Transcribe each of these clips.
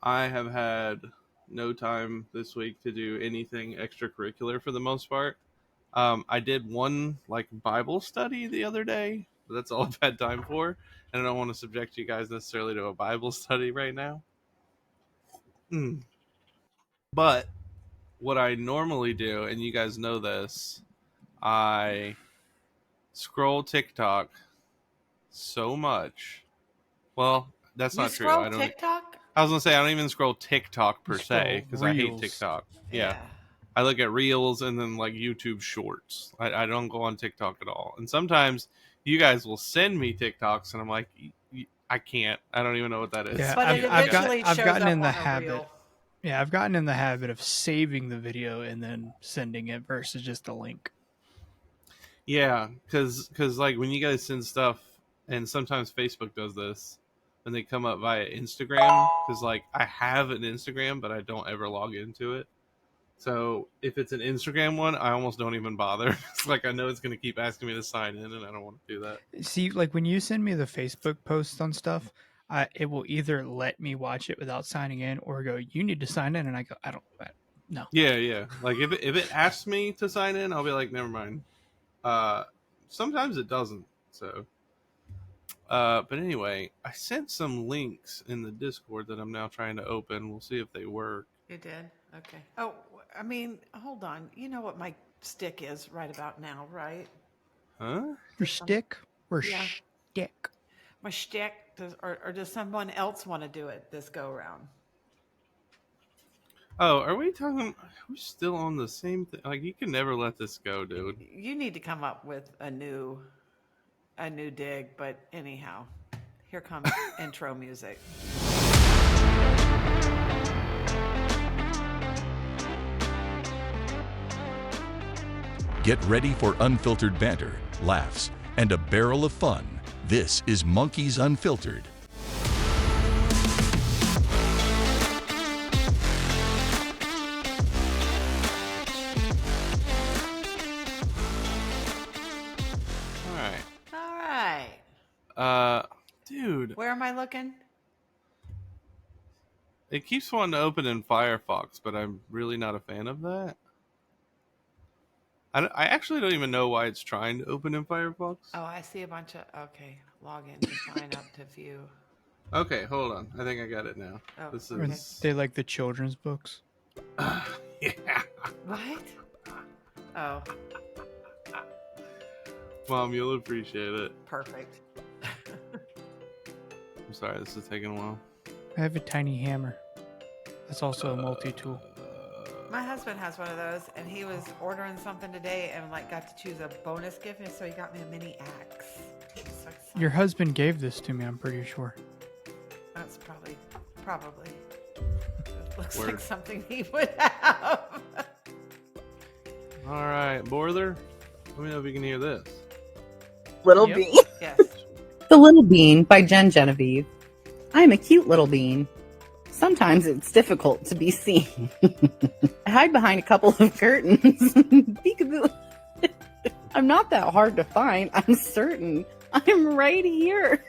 I have had no time this week to do anything extracurricular for the most part. I did one like Bible study the other day, but that's all I've had time for, and I don't want to subject you guys necessarily to a Bible study right now. But what I normally do, and you guys know this, I scroll TikTok so much. Well, that's You not true. scroll TikTok? I was gonna say I don't even scroll TikTok per se because I hate Reels. TikTok. Yeah. I look at Reels and then like YouTube Shorts. I don't go on TikTok at all. And sometimes you guys will send me TikToks and I'm like, I can't. I don't even know what that is. Yeah, But it eventually I've shows gotten up in the on a habit. reel. Yeah, I've gotten in the habit of saving the video and then sending it versus just a link. Yeah, because like when you guys send stuff, and sometimes Facebook does this, when they come up via Instagram, because like I have an Instagram, but I don't ever log into it. So if it's an Instagram one, I almost don't even bother. It's like I know it's going to keep asking me to sign in, and I don't want to do that. See, like when you send me the Facebook posts on stuff, it will either let me watch it without signing in, or go, "You need to sign in," and I go, "I don't." No. Yeah. Like if it asks me to sign in, I'll be like, never mind. Sometimes it doesn't. So, but anyway, I sent some links in the Discord that I'm now trying to open. We'll see if they work. You did? Okay. Oh, I mean, hold on. You know what my stick is right about now, right? Huh? Your stick or Yeah. shtick? My shtick, or does someone else want to do it this go around? Oh, are we talking? Are we still on the same thing? Like, you can never let this go, dude. You need to come up with a new dig, but anyhow, here comes intro music. Get ready for unfiltered banter, laughs, and a barrel of fun. This is Monkeys Unfiltered. All right. Dude. Where am I looking? It keeps wanting to open in Firefox, but I'm really not a fan of that. I actually don't even know why it's trying to open in Firefox. Oh, I see a bunch of... Okay, log in to sign up to view. Okay, hold on. I think I got it now. Oh, this okay. is... They like the children's books. Yeah. What? Oh. Mom, you'll appreciate it. Perfect. I'm sorry, this is taking a while. I have a tiny hammer. That's also a multi-tool. My husband has one of those, and he was ordering something today and like got to choose a bonus gift, and so he got me a mini axe. So Your husband gave this to me, I'm pretty sure. That's probably. It looks Word. like something he would have. All right, Borther, let me know if you can hear this. Little Yep. Bean. Yes. The Little Bean by Jen Genevieve. I am a cute little bean. Sometimes it's difficult to be seen. I hide behind a couple of curtains. Peekaboo. I'm not that hard to find. I'm certain. I'm right here.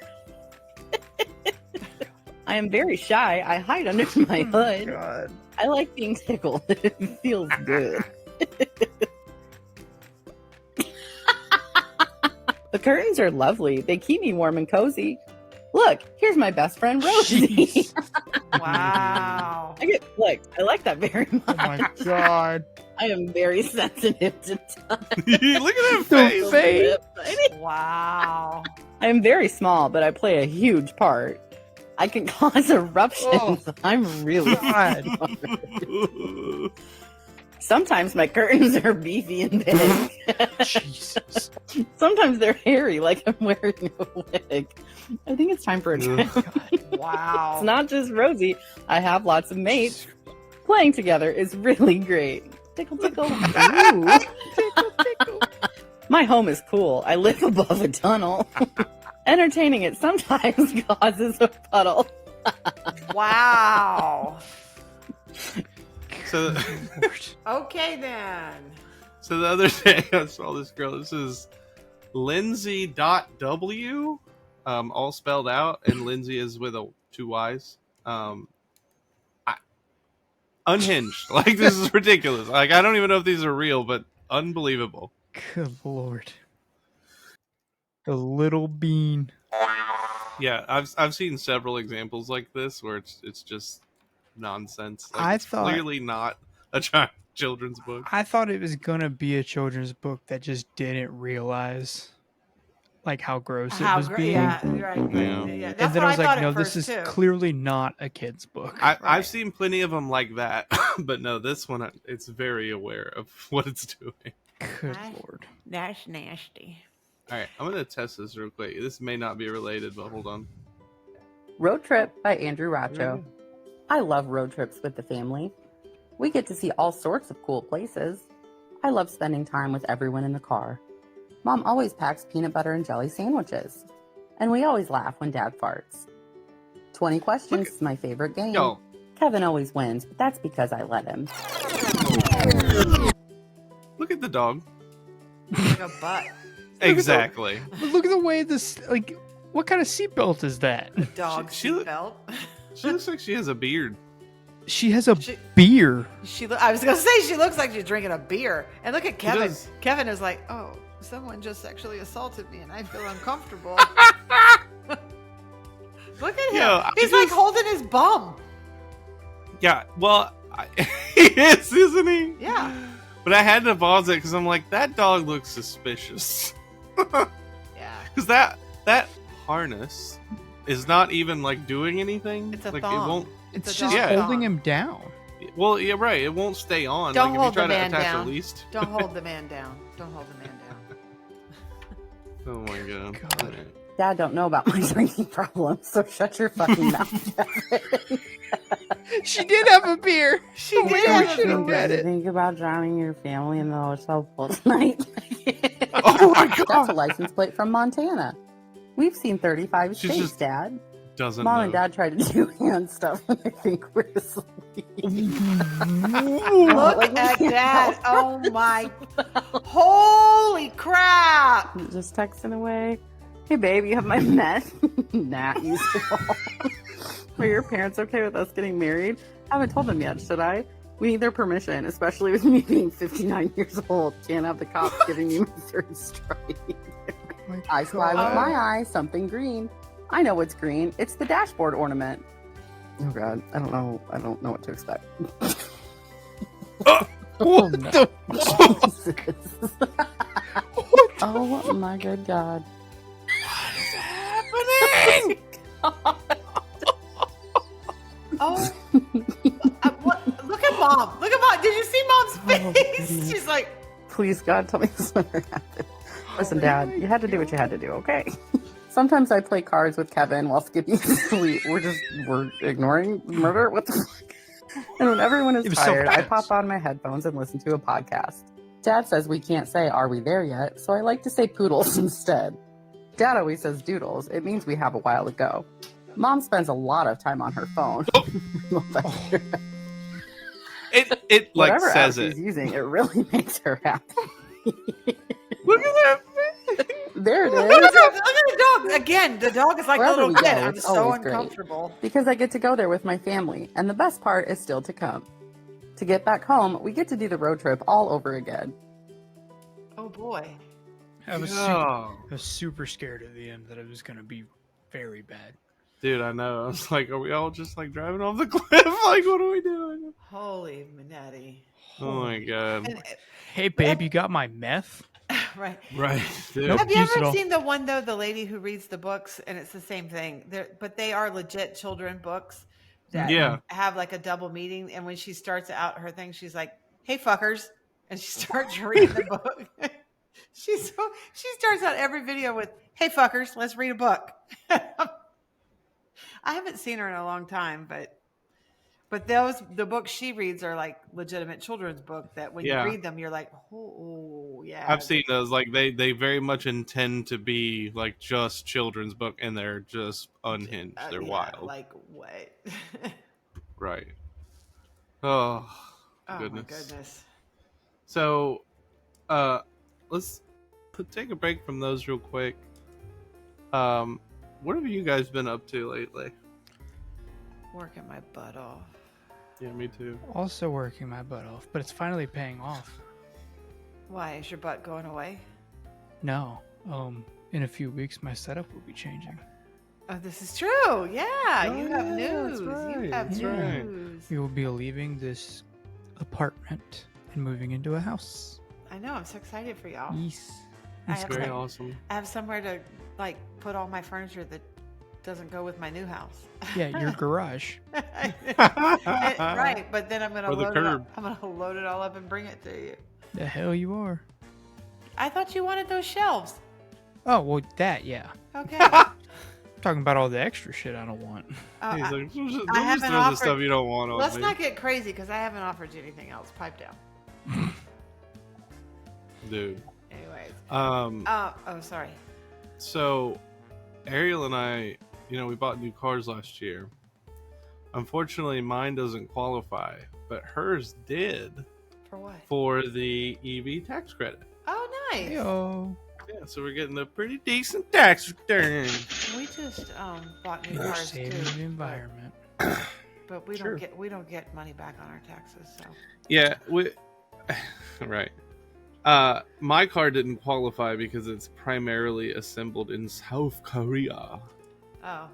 I am very shy. I hide under my hood. God. I like being tickled. It feels good. The curtains are lovely. They keep me warm and cozy. Look, here's my best friend Rosie. Wow. I like that very much. Oh my god. I am very sensitive to touch. Look at that The face. face. Wow. I am very small, but I play a huge part. I can cause eruptions. I'm really God. smart. Sometimes my curtains are beefy and big. Jesus. Sometimes they're hairy, like I'm wearing a wig. I think it's time for a trim. Wow. It's not just Rosie. I have lots of mates. Playing together is really great. Tickle, tickle. Ooh. Tickle, tickle. My home is cool. I live above a tunnel. Entertaining it sometimes causes a puddle. Wow. So, Okay then. so the other day I saw this girl. This is Lindsay.w. all spelled out, and Lindsay is with two Y's. I, unhinged. Like, this is ridiculous. Like, I don't even know if these are real, but unbelievable. Good lord. The little bean. Yeah, I've seen several examples like this where it's just nonsense. Like, I it's thought clearly not a children's book. I thought it was gonna be a children's book that just didn't realize like how gross it How was great! being. Yeah, right. Yeah. Yeah, And that's then what I I was like, thought no, at this first is too. clearly not a kid's book. I've Right. seen plenty of them like that, but no, this one, it's very aware of what it's doing. Good lord. That's nasty. All right, I'm gonna test this real quick. This may not be related, but hold on. Road Trip by Andrew Racho. I love road trips with the family. We get to see all sorts of cool places. I love spending time with everyone in the car. Mom always packs peanut butter and jelly sandwiches. And we always laugh when Dad farts. 20 questions is my favorite game. Yo, Kevin always wins, but that's because I let him. look at the dog. Like a butt. Exactly. But look at the way this, like, what kind of seatbelt is that? A dog She- seatbelt. She looks like she has a beard. She has a She- beer. I was gonna say she looks like she's drinking a beer. And look at Kevin. does. Kevin is like, oh, someone just sexually assaulted me, and I feel uncomfortable. Look at him. Yo, I He's like just- holding his bum. Yeah, well, he is, isn't he? Yeah. But I had to pause it because I'm like, that dog looks suspicious. Yeah. Because that harness is not even like doing anything. It's a like thong. it won't. It's It's a just dog holding thong. him down. Well, yeah, right. It won't stay on. Don't like, hold if you try the to man attach down. at least. Don't hold the man down. Don't hold the man down. Oh my god. God. Alright. Dad don't know about my drinking problem, so shut your fucking mouth, Kevin. She did have a beer. She Oh my did God, we have should a have read it. Think about drowning your family in the hotel pool tonight. Oh my That's a god. license plate from Montana. We've seen 35 She's states, just Dad. Doesn't Mom know. and Dad tried to do hand stuff when I think we're asleep. Look Like, we at can't that. help Oh my. Holy crap. Just texting away. Hey, babe, you have my meth? Nah, you Are your parents okay with us getting married? I haven't told them yet, should I? We need their permission, especially with me being 59 years old. Can't have the cops giving me my third strike. I spy with my eye something green. I know what's green. It's the dashboard ornament. Oh god, I don't know what to expect. What the? Jesus. Oh my good god. Happening. Oh. What? Look at mom. Look at mom. Did you see mom's Oh, face? goodness. She's like, Please, God, tell me this never happened. Listen, Dad, you had to do what you had to do, okay? Sometimes I play cards with Kevin while Skippy's asleep. We're ignoring murder? What the fuck? And when everyone is It was so tired, I fast. pop on my headphones and listen to a podcast. Dad says we can't say, are we there yet? So I like to say poodles instead. Dad always says doodles. It means we have a while to go. Mom spends a lot of time on her phone. It like Whatever says app it. she's using, it really makes her happy. Look at that. There it look is. at the dog. Again, the dog is like a Wherever little we kid. go, I'm it's so always great. uncomfortable. Because I get to go there with my family, and the best part is still to come. To get back home, we get to do the road trip all over again. Oh boy. I was Oh. super scared at the end that it was going to be very bad. Dude, I know. I was like, are we all just like driving off the cliff? Like, what are we doing? Holy Manetti. Oh my god. And, Hey, babe, you got my meth? right. Right, dude. Nope. Have you use it ever all. seen the one though, the lady who reads the books, and it's the same thing. But they are legit children books that Yeah. have like a double meaning. And when she starts out her thing, she's like, "Hey fuckers," and she starts reading the book. She starts out every video with, "Hey fuckers, let's read a book." I haven't seen her in a long time, but the books she reads are like legitimate children's book that when Yeah. you read them, you're like, "Oh yeah." I've seen those. Like they very much intend to be like just children's book, and they're just unhinged. They're Yeah, wild. Like what? Right. Oh, Oh goodness. my goodness. So, let's take a break from those real quick. what have you guys been up to lately? Working my butt off. Yeah, me too. Also working my butt off, but it's finally paying off. Why is your butt going away? No, in a few weeks my setup will be changing. Oh, this is true. Yeah, Oh, you have yeah, news. that's right, You have that's right. news. We will be leaving this apartment and moving into a house. I know. I'm so excited for y'all. Yes. I It's have Very great. some- awesome. I have somewhere to like put all my furniture that doesn't go with my new house. Yeah, your garage. Right, but then I'm gonna Or the load it up. curb. I'm gonna load it all up and bring it to you. The hell you are. I thought you wanted those shelves. Oh, well, that, yeah. Okay. Talking about all the extra shit I don't want. Oh, He's I- like, don't just haven't throw the offered- stuff you don't want on let's me. not get crazy because I haven't offered you anything else. Pipe down. Dude. Anyways. Oh, sorry. So, Ariel and I, we bought new cars last year. Unfortunately, mine doesn't qualify, but hers did For what? for the EV tax credit. Oh, nice. Yo. Yeah, so we're getting a pretty decent tax return. We just bought new You're cars saving too, the environment. but we Sure. don't get money back on our taxes. So Yeah, right. My car didn't qualify because it's primarily assembled in South Korea. oh,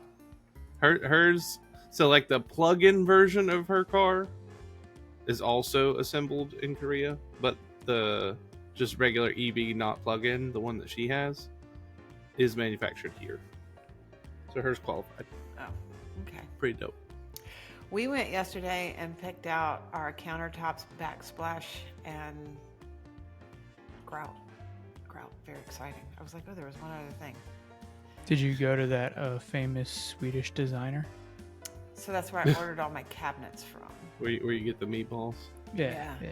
Hers, so like the plug-in version of her car is also assembled in Korea, but the just regular EV, not plug-in, the one that she has, is manufactured here. So hers qualified. oh, okay. Pretty dope. We went yesterday and picked out our countertops, backsplash, and grout. Grout, very exciting. I was like, oh, there was one other thing. Did you go to that famous Swedish designer? So that's where I ordered all my cabinets from. Where you get the meatballs. Yeah. Yeah.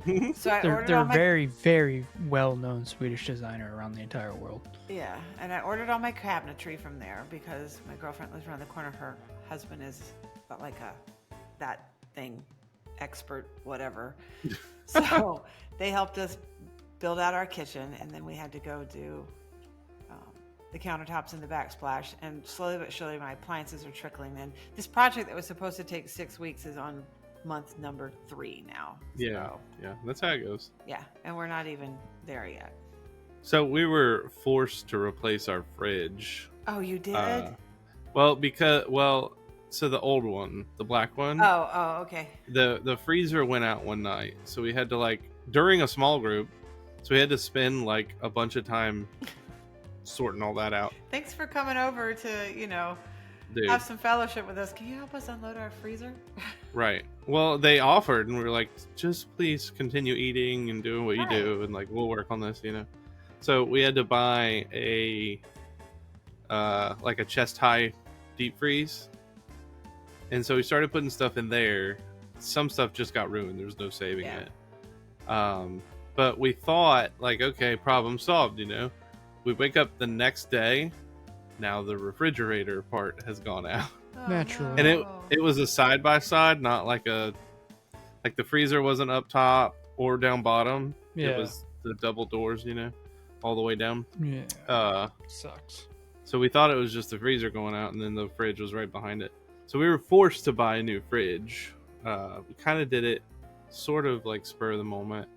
yeah. So I They're, ordered they're all a my very, very well-known Swedish designer around the entire world. yeah, and I ordered all my cabinetry from there because my girlfriend lives around the corner. Her husband is like that thing expert, whatever. So they helped us build out our kitchen, and then we had to go do the countertops and the backsplash. And slowly but surely, my appliances are trickling in. This project that was supposed to take 6 weeks is on month number 3 now. Yeah, So, yeah, that's how it goes. yeah, and we're not even there yet. So we were forced to replace our fridge. Oh, you did? So the old one, the black one, Oh, okay. the freezer went out one night, so we had to during a small group, so we had to spend a bunch of time sorting all that out. Thanks for coming over to, Dude, have some fellowship with us. Can you help us unload our freezer? right. Well, they offered, and we were like, just please continue eating and doing what you do, and we'll work on this, So we had to buy a chest high deep freeze, and so we started putting stuff in there. Some stuff just got ruined. There was no saving Yeah. it. But we thought okay, problem solved. We wake up the next day. Now the refrigerator part has gone out. Oh, Naturally. And no. it was a side by side, not the freezer wasn't up top or down bottom. Yeah. It was the double doors, all the way down. Yeah. Sucks. So we thought it was just the freezer going out, and then the fridge was right behind it. So we were forced to buy a new fridge. We kind of did it sort of spur of the moment.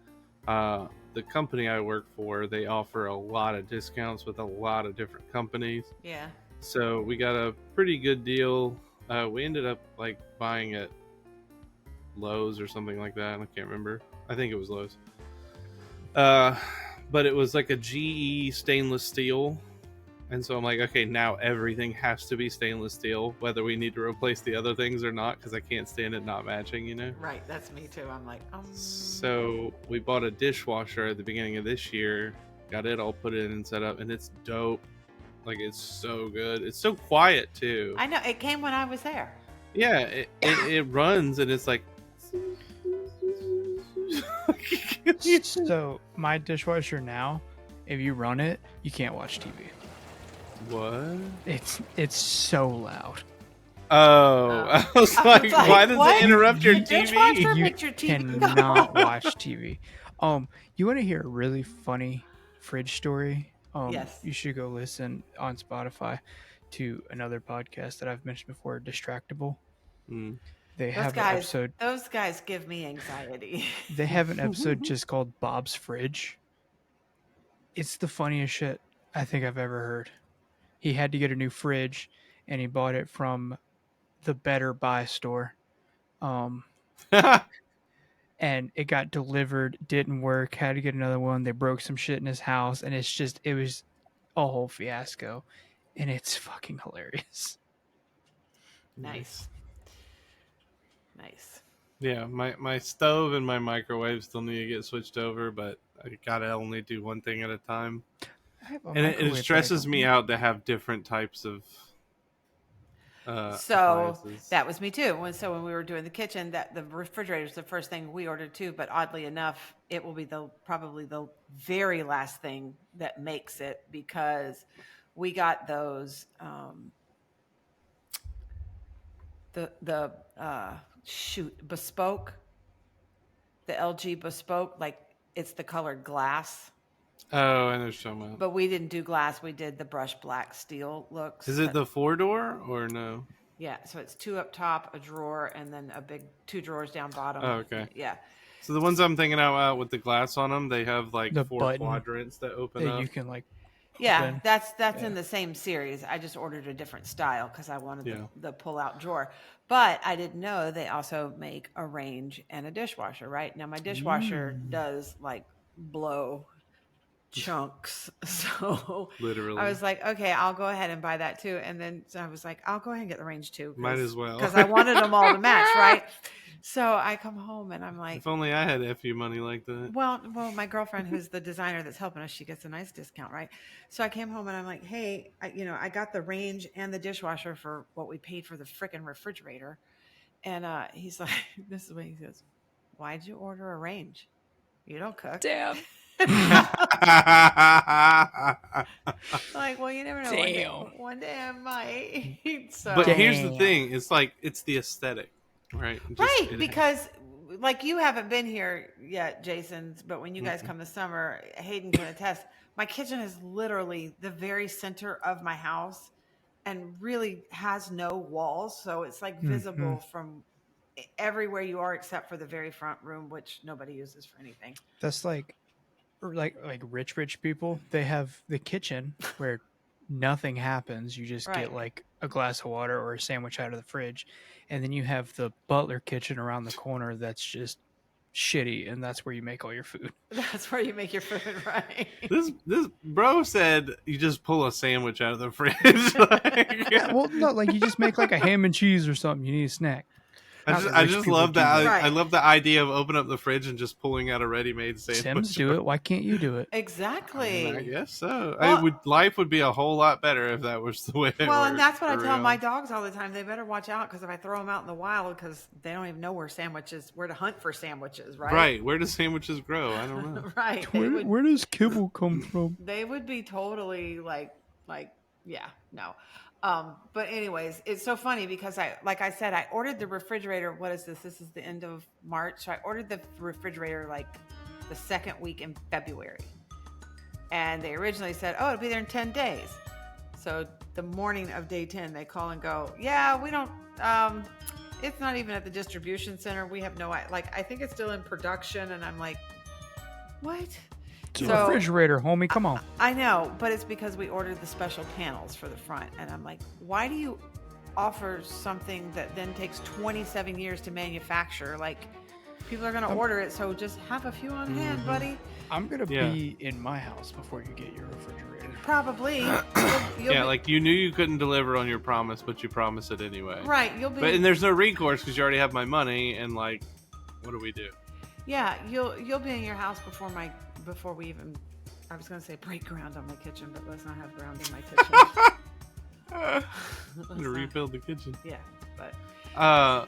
The company I work for, they offer a lot of discounts with a lot of different companies. Yeah. So we got a pretty good deal. We ended up buying at Lowe's or something like that. I can't remember. I think it was Lowe's. But it was a GE stainless steel. And so I'm okay, now everything has to be stainless steel, whether we need to replace the other things or not, because I can't stand it not matching, Right. That's me too. I'm So we bought a dishwasher at the beginning of this year, got it all put in and set up, and it's dope. It's so good. It's so quiet too. I know. It came when I was there. Yeah, it runs and it's So my dishwasher now, if you run it, you can't watch TV. What? It's so loud. Oh, I was I like, was like, why does what? it interrupt your The dishwasher TV? You makes your TV go. cannot watch TV. You want to hear a really funny fridge story? Yes. You should go listen on Spotify to another podcast that I've mentioned before, Distractable. Mm. They have an episode. Those guys give me anxiety. They have an episode just called Bob's Fridge. It's the funniest shit I think I've ever heard. He had to get a new fridge, and he bought it from the Better Buy store. And it got delivered, didn't work, had to get another one. They broke some shit in his house, and it was a whole fiasco, and it's fucking hilarious. Nice. Yeah, my stove and my microwave still need to get switched over, but I gotta only do one thing at a time. And it stresses me out to have different types of so appliances. that was me too. When we were doing the kitchen, that the refrigerator is the first thing we ordered too. But oddly enough, it will be probably the very last thing that makes it, because we got those bespoke, the LG bespoke, like it's the colored glass. Oh, I know what you're talking about. But we didn't do glass. We did the brushed black steel looks. Is it the 4-door or no? Yeah, so it's 2 up top, a drawer, and then a big 2 drawers down bottom. Oh, okay. Yeah. So the ones I'm thinking about with the glass on them, they have like the 4 button quadrants that open that up. you can like. Yeah, open. that's in the same series. I just ordered a different style because I wanted the pull-out drawer. But I didn't know they also make a range and a dishwasher. Right now, my dishwasher does like blow chunks, so literally I was like, okay, I'll go ahead and buy that too. And then I was like, I'll go ahead and get the range too. Might as well, because I wanted them all to match, right? So I come home and I'm like, if only I had FU money like that. Well, my girlfriend, who's the designer that's helping us, she gets a nice discount, right? So I came home and I'm like, hey, I got the range and the dishwasher for what we paid for the freaking refrigerator. And he's like, this is what he says, why'd you order a range? You don't cook. Damn. Like, well, you never know. Damn. One day I might. So. But here's the thing: it's like it's the aesthetic, right? Because like you haven't been here yet, Jason. But when you guys come this summer, Hayden can attest. My kitchen is literally the very center of my house, and really has no walls, so it's like visible from everywhere you are except for the very front room, which nobody uses for anything. That's like rich people. They have the kitchen where nothing happens. You just get like a glass of water or a sandwich out of the fridge, and then you have the butler kitchen around the corner that's just shitty, and that's where you make all your food. That's where you make your food, right? This bro said you just pull a sandwich out of the fridge. Well, no, like you just make like a ham and cheese or something. You need a snack. I just love that. I love the idea of opening up the fridge and just pulling out a ready-made sandwich. Sims do it. Why can't you do it? Exactly. I guess so. Well, life would be a whole lot better if that was the way it worked. Well, and that's what I tell my dogs all the time. They better watch out, because if I throw them out in the wild, because they don't even know where to hunt for sandwiches, right? Right. Where do sandwiches grow? I don't know. Right. Where does kibble come from? They would be totally like, yeah, no. But anyways, it's so funny because I ordered the refrigerator. What is this? This is the end of March. So I ordered the refrigerator like the second week in February. And they originally said, oh, it'll be there in 10 days. So the morning of day 10, they call and go, yeah, we don't, it's not even at the distribution center. We have no, I think it's still in production. And I'm like, what? It's a refrigerator, homie. Come on. I know, but it's because we ordered the special panels for the front. And I'm like, why do you offer something that then takes 27 years to manufacture? Like, people are going to order it, so just have a few on hand, buddy. I'm going to be in my house before you get your refrigerator. Probably. Like you knew you couldn't deliver on your promise, but you promised it anyway. Right. And there's no recourse because you already have my money, and like, what do we do? Yeah, you'll be in your house before we even, I was going to say break ground on my kitchen, but let's not have ground in my kitchen. I'm going to rebuild the kitchen. Yeah, but. I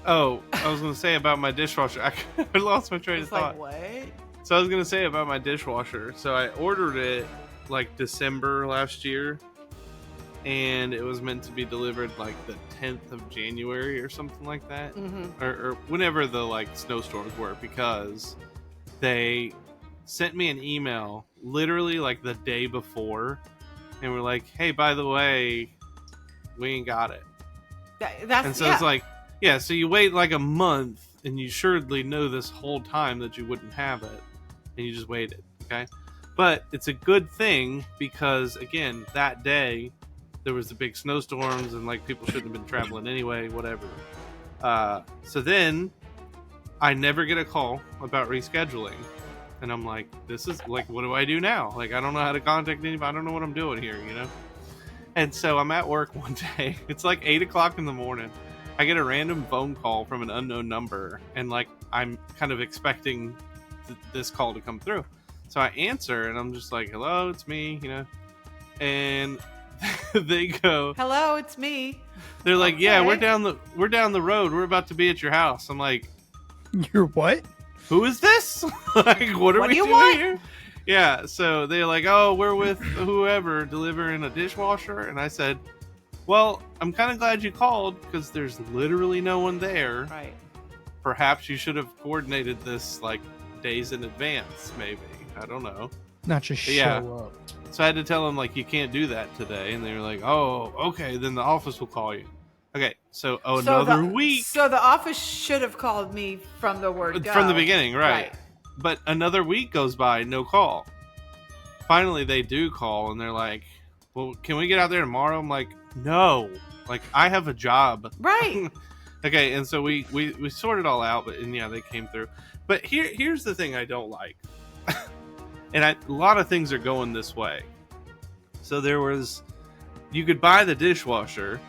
was going to say about my dishwasher. I lost my train of thought. Like, what? So I was going to say about my dishwasher. So I ordered it like December last year, and it was meant to be delivered like the 10th of January or something like that, or whenever the like snowstorms were, because they sent me an email literally like the day before, and we're like, hey, by the way, we ain't got it. That's And so it's like, yeah, so you wait like a month, and you surely know this whole time that you wouldn't have it, and you just waited, okay? But it's a good thing because, again, that day there was the big snowstorms, and like people shouldn't have been traveling anyway, whatever. So then I never get a call about rescheduling, and I'm like, this is like, what do I do now? Like, I don't know how to contact anybody. I don't know what I'm doing here, you know? And so I'm at work one day. It's like 8 o'clock in the morning. I get a random phone call from an unknown number, and like I'm kind of expecting this call to come through. So I answer, and I'm just like, hello, it's me, you know? And they go, hello, it's me. they're like, Okay. yeah, we're down the road. We're about to be at your house. I'm like, You're what? who is this? Like, what are What we do you doing want? here? Yeah, so they're like, oh, we're with whoever delivering a dishwasher. And I said, well, I'm kind of glad you called because there's literally no one there. Right. Perhaps you should have coordinated this like days in advance, maybe. I don't know. Not just But show yeah. up. So I had to tell them, like, you can't do that today. And they were like, oh, okay, then the office will call you. Okay, so another week. So the office should have called me from the word go. From the beginning, right. But another week goes by, no call. Finally, they do call, and they're like, well, can we get out there tomorrow? I'm like, no. Like, I have a job. Right. Okay, and so we sorted it all out, and yeah, they came through. But here's the thing I don't like. And a lot of things are going this way. So you could buy the dishwasher,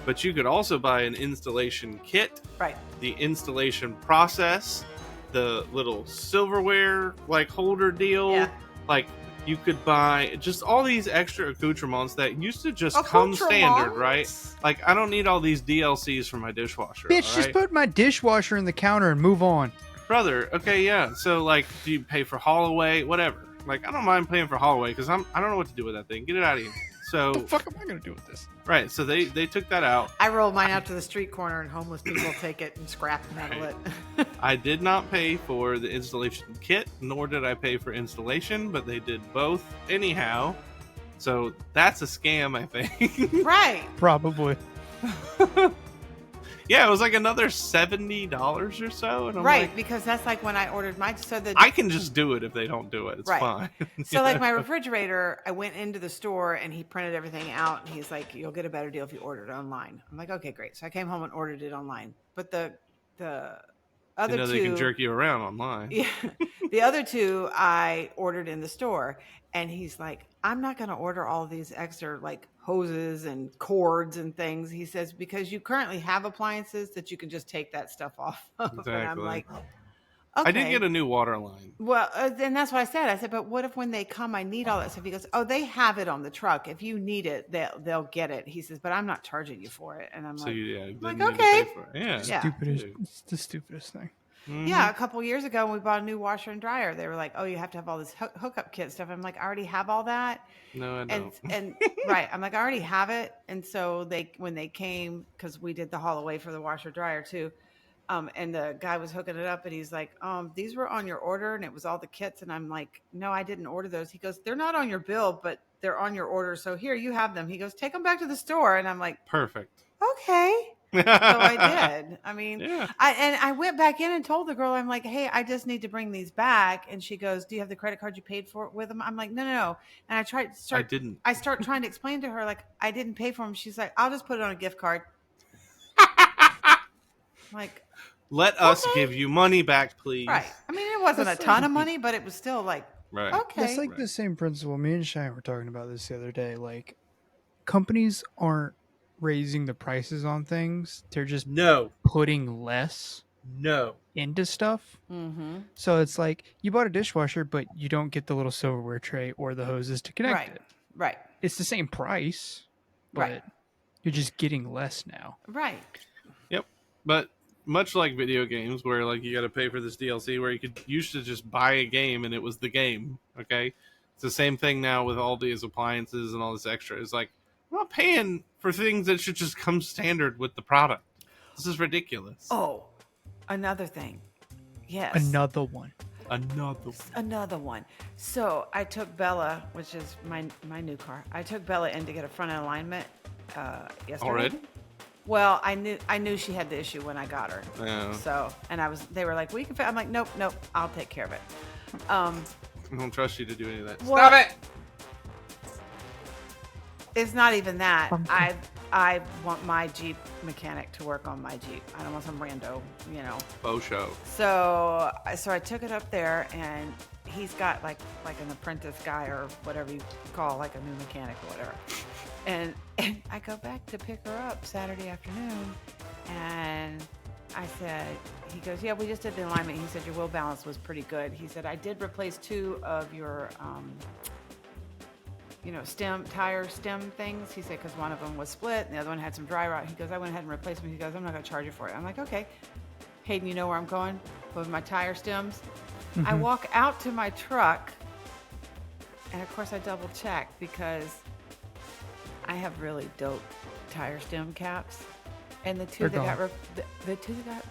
but you could also buy an installation kit. Right. The installation process, the little silverware like holder deal. Yeah. Like, you could buy just all these extra accoutrements that used to just come standard, right? Like, I don't need all these DLCs for my dishwasher. Bitch, just put my dishwasher in the counter and move on. Brother, okay, yeah. So, like, do you pay for Holloway? Whatever. Like, I don't mind paying for Holloway because I don't know what to do with that thing. Get it out of here. So, What the fuck am I gonna do with this? right. So they took that out. I roll mine out to the street corner, and homeless people take it and scrap metal it. I did not pay for the installation kit, nor did I pay for installation, but they did both anyhow. So that's a scam, I think. Right. Probably. Yeah, it was like another $70 or so. And I'm Right, like, because that's like when I ordered mine. So I can just do it if they don't do it. It's Right. fine. So like my refrigerator, I went into the store and he printed everything out, and he's like, you'll get a better deal if you order it online. I'm like, okay, great. So I came home and ordered it online. But the other two, they can jerk you around online. yeah, the other two I ordered in the store, and he's like, I'm not going to order all of these extra like hoses and cords and things. He says, because you currently have appliances that you can just take that stuff off of. Exactly. And I'm like, okay. I did get a new water line. Well, then that's what I said. I said, but what if when they come, I need all that stuff? He goes, oh, they have it on the truck. If you need it, they'll get it. He says, but I'm not charging you for it. And I'm like, okay. Yeah. It's the stupidest thing. Mm-hmm. Yeah, a couple years ago when we bought a new washer and dryer, they were like, oh, you have to have all this hookup kit stuff. I'm like, I already have all that. No, I don't. And right. I'm like, I already have it. And so when they came, because we did the haul away for the washer dryer too. And the guy was hooking it up, and he's like, these were on your order, and it was all the kits. And I'm like, no, I didn't order those. He goes, they're not on your bill, but they're on your order. So here, you have them. He goes, take them back to the store. And I'm like, perfect. Okay. So I did. I mean, yeah. I went back in and told the girl, I'm like, hey, I just need to bring these back. And she goes, do you have the credit card you paid for it with them? I'm like, no. And I didn't. I start trying to explain to her, like, I didn't pay for them. She's like, I'll just put it on a gift card. Like, let us give you money back, please. Right. I mean, it wasn't a ton of money, but it was still like, right. Okay. It's like the same principle. Me and Shine were talking about this the other day. Like, companies aren't raising the prices on things. They're just putting less into stuff. Mm-hmm. So it's like you bought a dishwasher, but you don't get the little silverware tray or the hoses to connect it. Right. It's the same price, but you're just getting less now. Right. Yep. But much like video games, where like you got to pay for this DLC, where you used to just buy a game and it was the game. Okay, it's the same thing now with all these appliances and all this extra. It's like, I'm not paying for things that should just come standard with the product. This is ridiculous. Oh, another thing. Yes. Another one. Another one. So I took Bella, which is my new car. I took Bella in to get a front end alignment yesterday. Already? Well, I knew she had the issue when I got her. Yeah. So, and they were like, "We can." I'm like, "Nope, I'll take care of it." I don't trust you to do any of that. Well, Stop it! It's not even that. I want my Jeep mechanic to work on my Jeep. I don't want some rando, Faux show. So I took it up there, and he's got like an apprentice guy or whatever you call like a new mechanic or whatever. And I go back to pick her up Saturday afternoon, and he goes, yeah, we just did the alignment. He said your wheel balance was pretty good. He said I did replace 2 of your tire stem things. He said, because one of them was split and the other one had some dry rot. He goes, I went ahead and replaced them. He goes, I'm not going to charge you for it. I'm like, okay. Hayden, you know where I'm going with my tire stems? Mm-hmm. I walk out to my truck, and of course I double check because I have really dope tire stem caps. And the two that got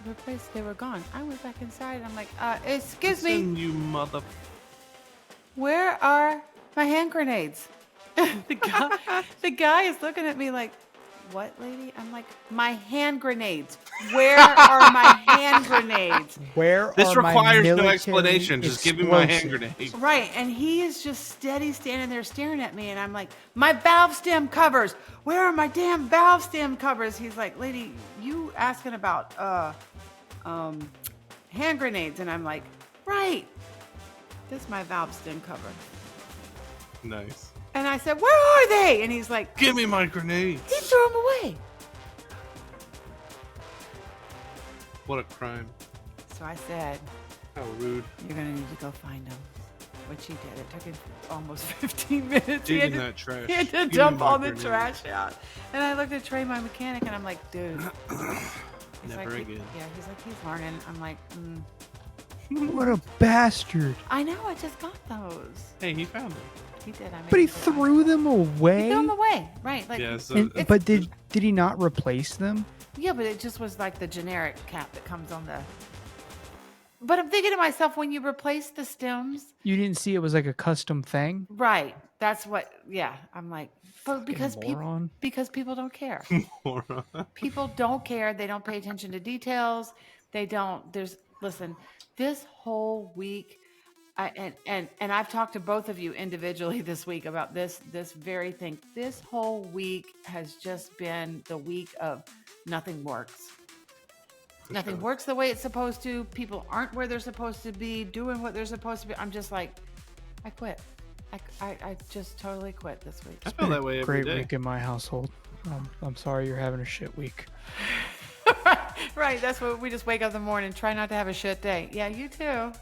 replaced, they were gone. I went back inside and I'm like, excuse me. Listen, you mother... Where are my hand grenades? the guy is looking at me like, what, lady? I'm like, my hand grenades. Where are my hand grenades? This requires no explanation. Just give me my hand grenades. Right, and he is just steady standing there staring at me, and I'm like, my valve stem covers. Where are my damn valve stem covers? He's like, lady, you asking about hand grenades? And I'm like, right. This is my valve stem cover. Nice. And I said, where are they? And he's like, give me my grenades. He threw them away. What a crime. So I said, how rude. You're going to need to go find them. Which he did. It took him almost 15 minutes. Digging that trash. He had to dump all the trash out. And I looked at Trey, my mechanic, and I'm like, dude. Never again. Yeah, he's like, he's learning. I'm like, What a bastard. I know, I just got those. Hey, he found them. He did. But he threw them away? He threw them away, right. Like, yeah, so but did he not replace them? Yeah, but it just was like the generic cap that comes on the... But I'm thinking to myself, when you replace the stems... You didn't see it was like a custom thing? Right. That's what... Yeah. I'm like... But because people don't care. Moron. People don't care. They don't pay attention to details. They don't... Listen, this whole week... And I've talked to both of you individually this week about this very thing. This whole week has just been the week of nothing works. Nothing works the way it's supposed to. People aren't where they're supposed to be, doing what they're supposed to be. I'm just like, I quit. I just totally quit this week. I feel that way every day. Great week in my household. I'm sorry you're having a shit week. Right. That's what we just wake up in the morning and try not to have a shit day. Yeah, you too.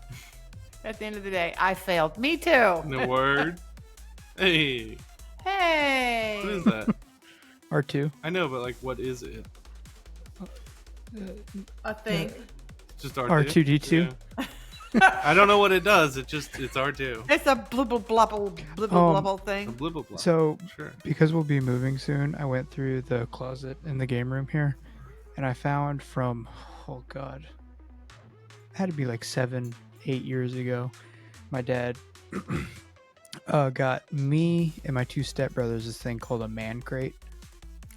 At the end of the day, I failed. Me too. No word. Hey. Hey. What is that? R2. I know, but like, what is it? A thing. Just R2. R2D2. I don't know what it does. It's R2. It's a blibble blubble thing. A blibble blub. So, sure. Because we'll be moving soon, I went through the closet in the game room here, and I found from, oh God, it had to be like 7-8 years ago, my dad got me and my 2 stepbrothers this thing called a man crate.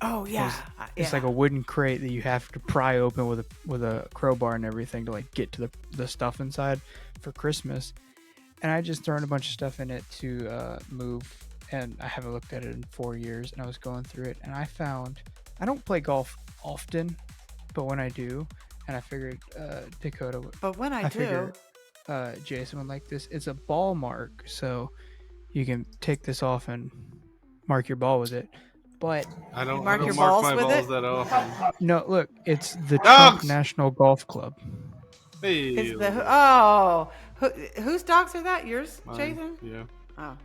Oh yeah, it's like a wooden crate that you have to pry open with a crowbar and everything to like get to the stuff inside for Christmas. And I just thrown a bunch of stuff in it to move, and I haven't looked at it in 4 years. And I was going through it, and I don't play golf often, but when I do, and I figured Dakota. But when I do, Jason would like this. It's a ball mark, so you can take this off and mark your ball with it. But I don't mark mark my balls that often. No, look, it's the Trump National Golf Club. Hey. Whose dogs are that? Yours, Mine, Jason? Yeah. Oh.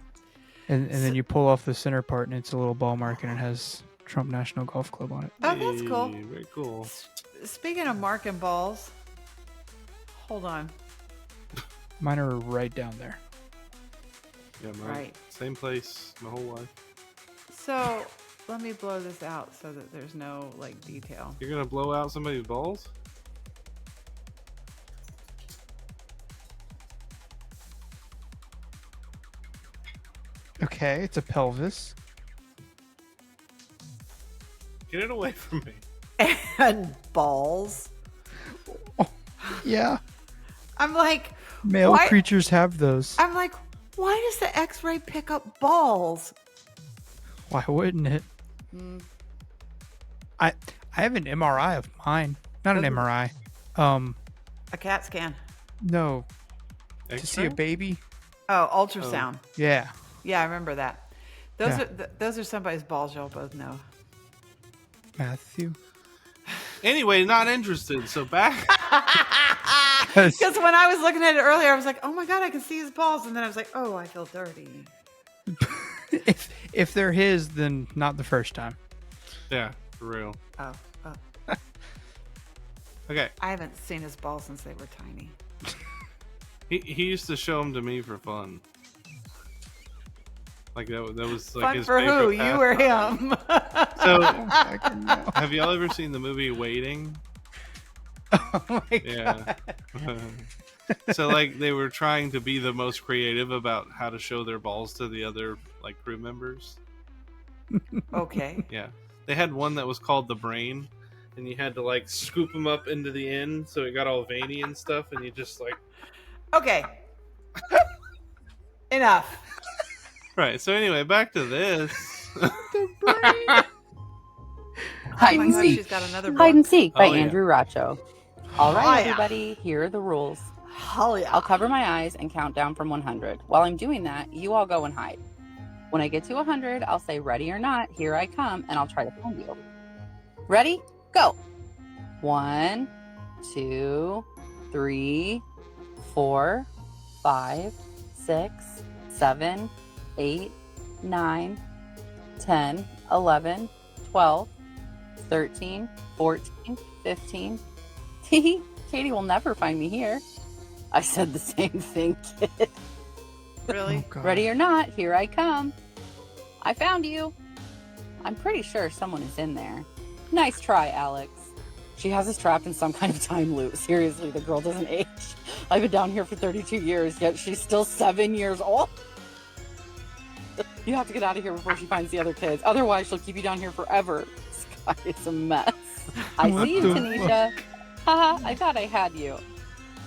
And then you pull off the center part, and it's a little ball mark, and it has Trump National Golf Club on it. Oh, that's cool. Very cool. Speaking of marking balls, hold on. Mine are right down there. Yeah, mine. Right. Same place my whole life. So let me blow this out so that there's no like detail. You're gonna blow out somebody's balls? Okay, it's a pelvis. Get it away from me. And balls. Yeah. I'm like, Male why? creatures have those. I'm like, why does the X-ray pick up balls? Why wouldn't it? I have an MRI of mine. Not an Doesn't- MRI. A CAT scan. No. To see a X-ray? baby. Oh, ultrasound. Yeah. Yeah, I remember that. Those Yeah. are those are somebody's balls y'all both know. Matthew. Anyway, not interested. So back. Because when I was looking at it earlier, I was like, oh my God, I can see his balls. And then I was like, oh, I feel dirty. if they're his, then not the first time. Yeah, for real. Oh. Okay. I haven't seen his balls since they were tiny. He used to show them to me for fun. Like that was like Fun his for who? favorite You or pastime. him? So, No. have y'all ever seen the movie Waiting? Oh my Yeah. So like they were trying to be the most creative about how to show their balls to the other like crew members. Okay. Yeah. They had one that was called the brain, and you had to like scoop them up into the end so it got all veiny and stuff, and you just like Okay. Enough. right. So anyway, back to this. Hide Oh and my God, seek. she's got another Hide book. and seek by Oh, yeah. Andrew Racho. All Oh, right, yeah. everybody, here are the rules. Hell yeah. I'll cover my eyes and count down from 100. While I'm doing that, you all go and hide. When I get to 100, I'll say, ready or not, here I come, and I'll try to find you. Ready? Go. 1, 2, 3, 4, 5, 6, 7, 8, 9, 10, 11, 12, 13, 14, 15. Katie will never find me here. I said the same thing, kid. Really? Oh, God. Ready or not, here I come. I found you. I'm pretty sure someone is in there. Nice try, Alex. She has us trapped in some kind of time loop. Seriously, the girl doesn't age. I've been down here for 32 years, yet she's still 7 years old. You have to get out of here before she finds the other kids. Otherwise, she'll keep you down here forever. Sky is a mess. I What see you, the Tanisha. Haha, I thought I had you.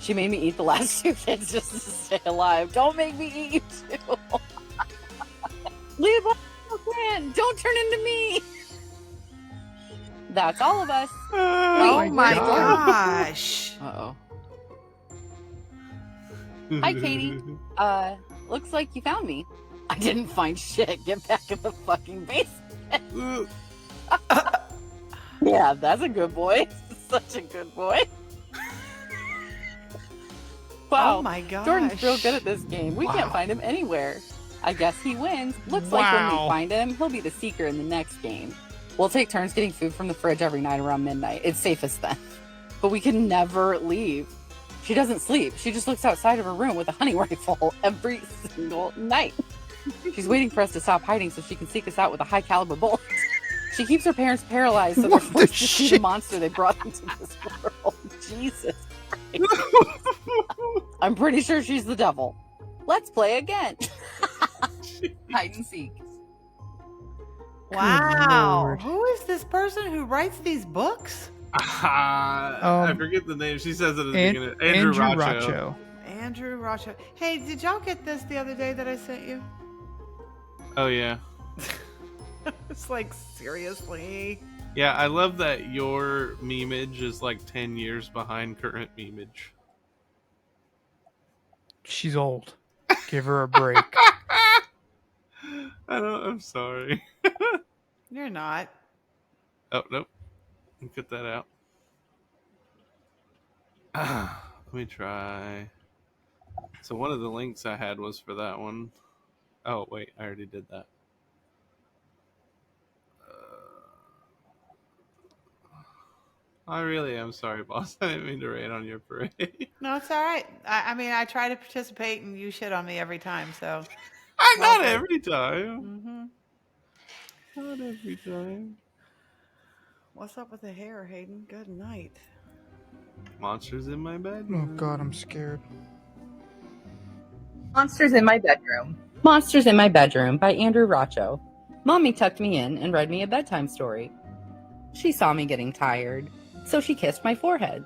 She made me eat the last 2 kids just to stay alive. Don't make me eat you too. Leave Grant. Don't turn into me. That's all of us. Oh my my God. gosh. Uh-oh. Hi, Katie. Looks like you found me. I didn't find shit. Get back in the fucking basement. Yeah, that's a good boy. Such a good boy. Wow. Oh my gosh. Jordan's real good at this game. We can't Wow. find him anywhere. I guess he wins. Looks like when we Wow. find him, he'll be the seeker in the next game. We'll take turns getting food from the fridge every night around midnight. It's safest then. But we can never leave. She doesn't sleep. She just looks outside of her room with a hunting rifle every single night. She's waiting for us to stop hiding so she can seek us out with a high caliber bullet. She keeps her parents paralyzed so they're What the forced to see the shit? monster they brought into this world. Jesus Christ. I'm pretty sure she's the devil. Let's play again. Hide and seek. Wow. Lord. Who is this person who writes these books? I forget the name. She says it at the beginning. Andrew Racho. Andrew Racho. Hey, did y'all get this the other day that I sent you? Oh yeah. It's like, seriously? Yeah, I love that your memeage is like 10 years behind current memeage. She's old. Give her a break. I'm sorry. You're not. Oh, nope. Cut that out. Let me try. So one of the links I had was for that one. Oh, wait. I already did that. I really am sorry, boss. I didn't mean to rain on your parade. No, it's all right. I mean, I try to participate and you shit on me every time, so. Not Okay. every time. Mm-hmm. Not every time. What's up with the hair, Hayden? Good night. Monsters in my bed. Oh God, I'm scared. Monsters in my bedroom. Monsters in My Bedroom by Andrew Racho. Mommy tucked me in and read me a bedtime story. She saw me getting tired, so she kissed my forehead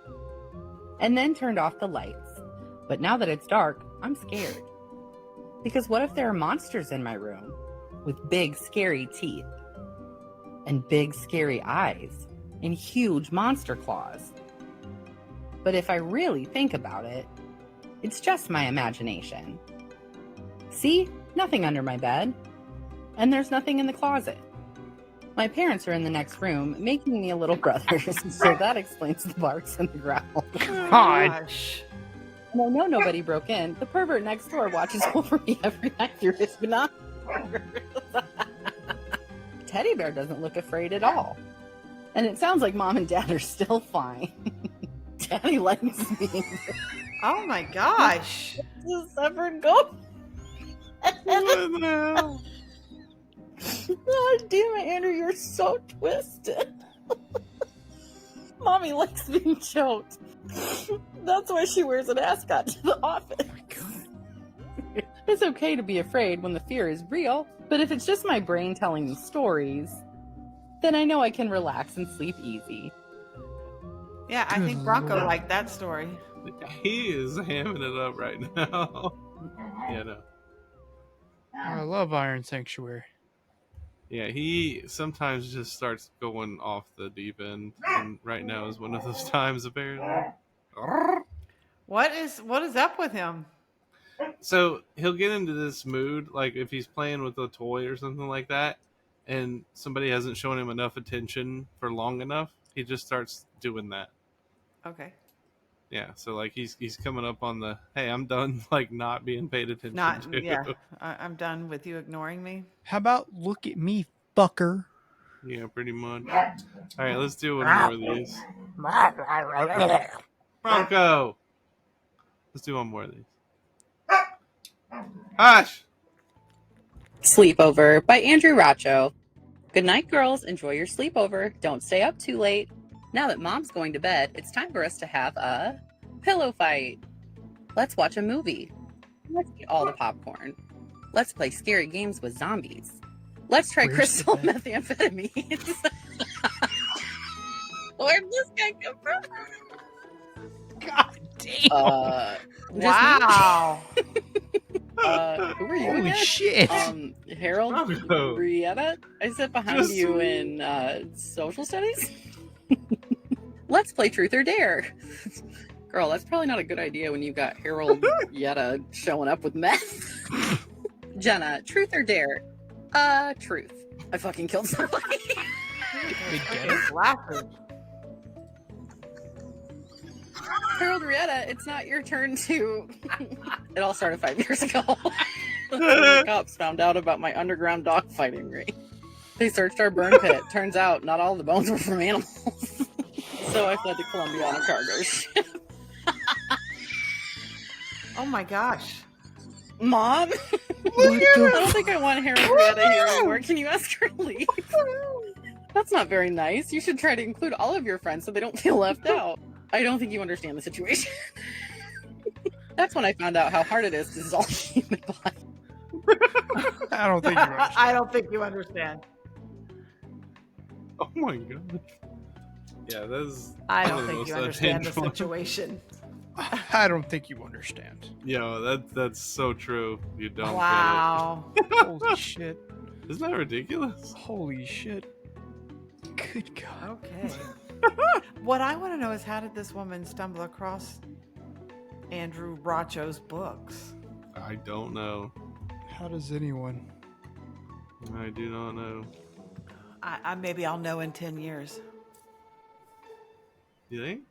and then turned off the lights. But now that it's dark, I'm scared. Because what if there are monsters in my room with big, scary teeth and big, scary eyes and huge monster claws? But if I really think about it, it's just my imagination. See? Nothing under my bed. And there's nothing in the closet. My parents are in the next room, making me a little brother, so that explains the barks and the growls. Gosh. And I know nobody broke in. The pervert next door watches over me every night through his binoculars. Teddy bear doesn't look afraid at all. And it sounds like Mom and Dad are still fine. Daddy likes me. Oh my gosh. It's a severed goat. What the hell? Oh, damn it, Andrew, you're so twisted. Mommy likes being choked. That's why she wears an ascot to the office. It's okay to be afraid when the fear is real, but if it's just my brain telling me stories, then I know I can relax and sleep easy. Yeah, I think Bronco liked that story. He is hamming it up right now. Yeah, no. I love Iron Sanctuary. Yeah, he sometimes just starts going off the deep end, and right now is one of those times apparently. What is up with him? So he'll get into this mood, like if he's playing with a toy or something like that, and somebody hasn't shown him enough attention for long enough, he just starts doing that. Okay. Yeah, so like he's coming up on the, hey, I'm done like not being paid attention to. Yeah. I'm done with you ignoring me. How about look at me, fucker? Yeah, pretty much. All right, let's do one more of these. Bronco! Let's do one more of these. Hush! Sleepover by Andrew Racho. Good night, girls. Enjoy your sleepover. Don't stay up too late. Now that Mom's going to bed, it's time for us to have a pillow fight. Let's watch a movie. Let's eat all the popcorn. Let's play scary games with zombies. Let's try Where's crystal the bed? methamphetamines. Where'd this guy come from? God damn. Wow. Who are you Holy again? shit. Harold Bronco. Rieta? I sit behind Just you me. in social studies. Let's play Truth or Dare. Girl, that's probably not a good idea when you've got Harold Yetta showing up with meth. Jenna, Truth or Dare? Truth. I fucking killed somebody. They get it? Laughing. Harold Rieta, it's not your turn to... It all started 5 years ago. The cops found out about my underground dogfighting ring. They searched our burn pit. Turns out not all the bones were from animals. So I fled to Colombia on a cargo ship. Oh my gosh. Mom? What I the don't think I want Harold Rieta here anymore. Can you ask her to leave? That's not very nice. You should try to include all of your friends so they don't feel left out. I don't think you understand the situation. That's when I found out how hard it is to dissolve human body. I don't think you understand. I don't think you understand. Oh my god. Yeah, that's. I one don't of the think you most understand the unhinged ones. situation. I don't think you understand. Yo, that's so true. You don't Wow. Holy shit. get it. Isn't that ridiculous? Holy shit. Good God. Okay. What I want to know is, how did this woman stumble across Andrew Racho's books? I don't know. How does anyone? I do not know. I maybe I'll know in 10 years. You think?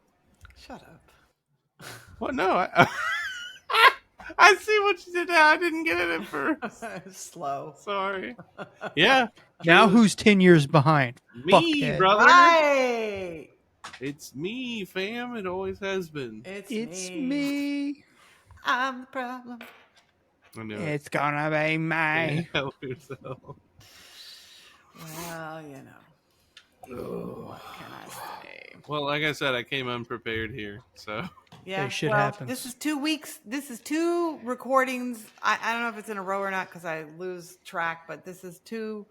Shut up. What? No, I see what you did now. I didn't get it at first. Slow. Sorry. Yeah. Now who's 10 years behind? Me, Fuckhead. brother. Right. It's me, fam. It always has been. It's me. I'm the problem. I knew it. It's gonna be me. Help yourself. Well, you know. What can I say? Well, like I said, I came unprepared here, so Yeah. shit Well, happens. this is 2 weeks. This is 2 recordings. I don't know if it's in a row or not because I lose track, but this is 2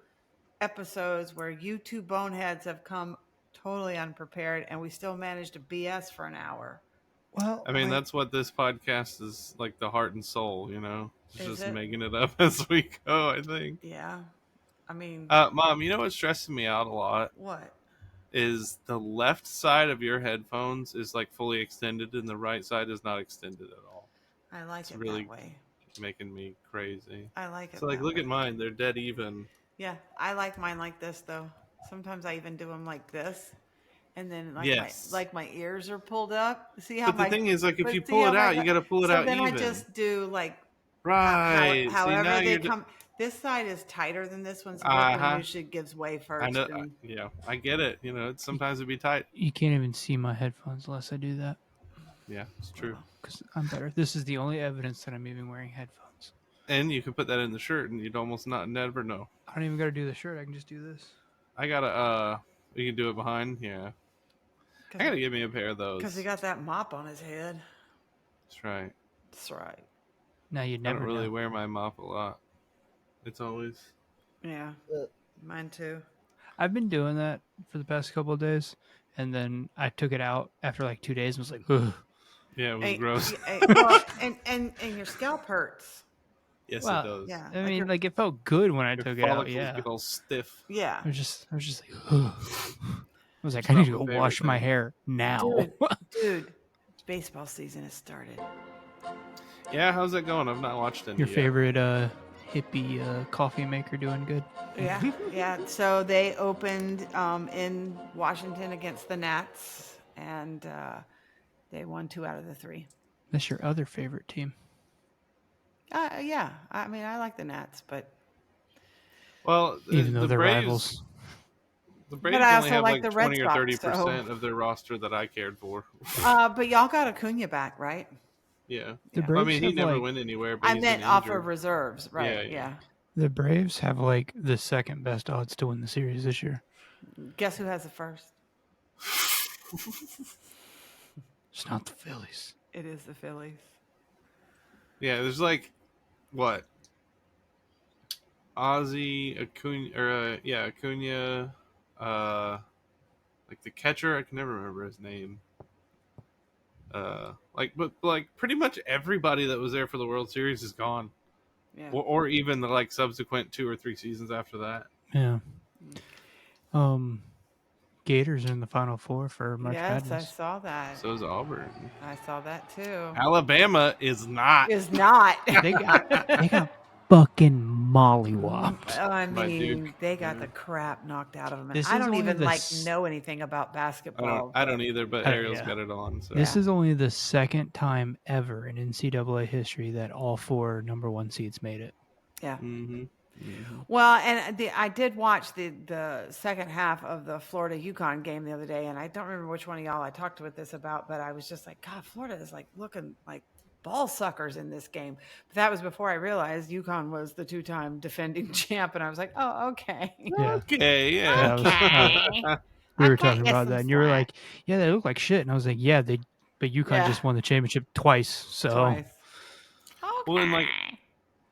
episodes where you two boneheads have come totally unprepared and we still managed to BS for an hour. Well, I mean, that's what this podcast is like, the heart and soul, you know? It's Is just it? making it up as we go, I think. Yeah. I mean, Mom, you know what's stressing me out a lot? what? Is the left side of your headphones is like fully extended and the right side is not extended at all. I like It's it that really way. making me crazy. I like it So, like, that look way. at mine. They're dead even. Yeah, I like mine like this though. Sometimes I even do them like this, and then Yes. my ears are pulled up. See how But the my thing is, like, if you but see pull how it my out, you got to pull it so out then I even. just do like Right. See, now however they you're. come. This side is tighter than this one, so this Uh one huh. usually gives way I first. know. And Yeah, I get it. You know, it's sometimes it'd be tight. you can't even see my headphones unless I do that Yeah, it's true. well, because I'm better. This is the only evidence that I'm even wearing headphones. And you can put that in the shirt, and you'd almost not never know. I don't even got to do the shirt. I can just do this. I gotta. You can do it behind. Yeah. I gotta get me a pair of those. because he got that mop on his head. That's right. That's right. Now you'd I don't never really know. wear my mop a lot. It's always. Yeah, mine too. I've been doing that for the past couple of days, and then I took it out after like 2 days and was like, ugh. Yeah, it was gross. Well, and your scalp hurts. Yes, it Well, does. Yeah, I mean, like it felt good when I Your took it out. follicles Yeah, get all stiff. yeah. I was just like, ugh. I was like, It's I not need to my go favorite wash my thing. hair now. Dude, baseball season has started. Yeah, how's that going? I've not watched any Your yet. favorite hippie coffee maker doing good? Yeah, yeah. So they opened in Washington against the Nats, and they won 2 out of the 3. That's your other favorite team. Yeah. I mean, I like the Nats, but Well, Even though the they're Braves, rivals. the Braves I only also have like like the Red 20 or Sox, 30% so. of their roster that I cared for. But y'all got Acuna back, right? Yeah. The Yeah. I Braves mean, he have never like went anywhere, but I he's been meant off injured. of reserves, right? Yeah. Yeah. the Braves have like the second best odds to win the series this year. Guess who has the first? It's not the Phillies. It is the Phillies. Yeah, there's like, what? Ozzy, Acuna, Acuna, like the catcher, I can never remember his name. But pretty much everybody that was there for the World Series is gone, Yeah. or even the like subsequent 2 or 3 seasons after that. Yeah. Gators are in the Final Four for March Yes, I Madness. saw that. So is Auburn. I saw that too. Alabama is not. Is not. They got fucking mollywopped. I By mean, Duke. they got the crap knocked out of them. And This I is don't only even the know anything about basketball. I don't either, but I don't- Ariel's yeah. got it on. So. This is only the second time ever in NCAA history that all 4 number 1 seeds made it. Yeah. Mm-hmm. Well, and I did watch the second half of the Florida UConn game the other day, and I don't remember which one of y'all I talked with this about, but I was just like, God, Florida is like looking like ball suckers in this game. But that was before I realized UConn was the 2-time defending champ, and I was like, oh, okay. Yeah. Okay, yeah. We were Okay, talking get about some that, and you were slack. like, "Yeah, they look like shit." And I was like, "Yeah, but UConn Yeah. just won the championship twice." So Twice. Okay. Well, and like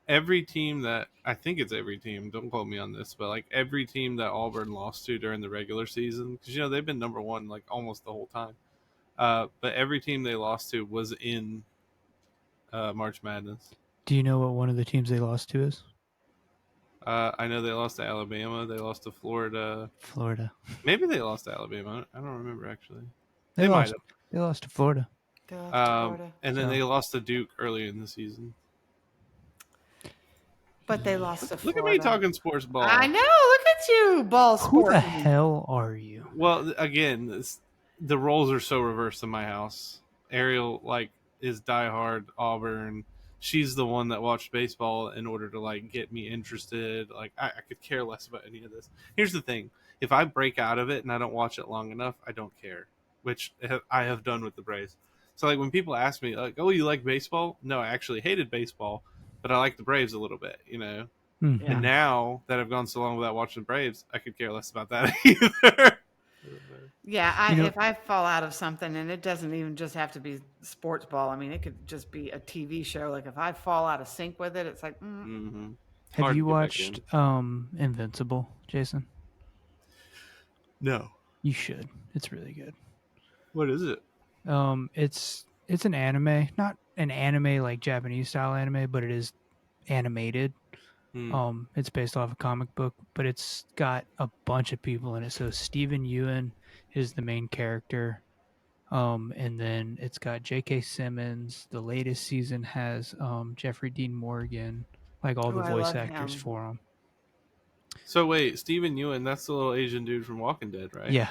every team that I think it's every team. Don't quote me on this, but like every team that Auburn lost to during the regular season, because they've been number 1 like almost the whole time. But every team they lost to was in March Madness. do you know what one of the teams they lost to is? I know they lost to Alabama. They lost to Florida. Florida. Maybe they lost to Alabama. I don't remember actually. They might lost. have. They lost to Florida. They lost to Florida. And then So- they lost to Duke early in the season. But they lost to Look Florida. at me talking sports ball. I know. Look at you, ball Who sport. the hell are you? Well, again, the roles are so reversed in my house. Ariel is diehard Auburn. She's the one that watched baseball in order to get me interested. I could care less about any of this. Here's the thing: if I break out of it and I don't watch it long enough, I don't care, which I have done with the Braves. So when people ask me "Oh, you like baseball?" No, I actually hated baseball, but I like the Braves a little bit, Yeah. And now that I've gone so long without watching the Braves, I could care less about that either. Yeah, You know, if I fall out of something, and it doesn't even just have to be sports ball. I mean, it could just be a TV show. Like if I fall out of sync with it, it's like, Mm-hmm. have Hard to you get back watched in. Invincible, Jason? No. You should. It's really good. What is it? It's an anime, not an anime like Japanese style anime, but it is animated. Hmm. It's based off a comic book, but it's got a bunch of people in it. So Stephen Ewan is the main character. And then it's got J.K. Simmons. The latest season has Jeffrey Dean Morgan, like all oh, the I voice love actors him. for him. So wait, Steven Yeun, that's the little Asian dude from Walking Dead, right? Yeah.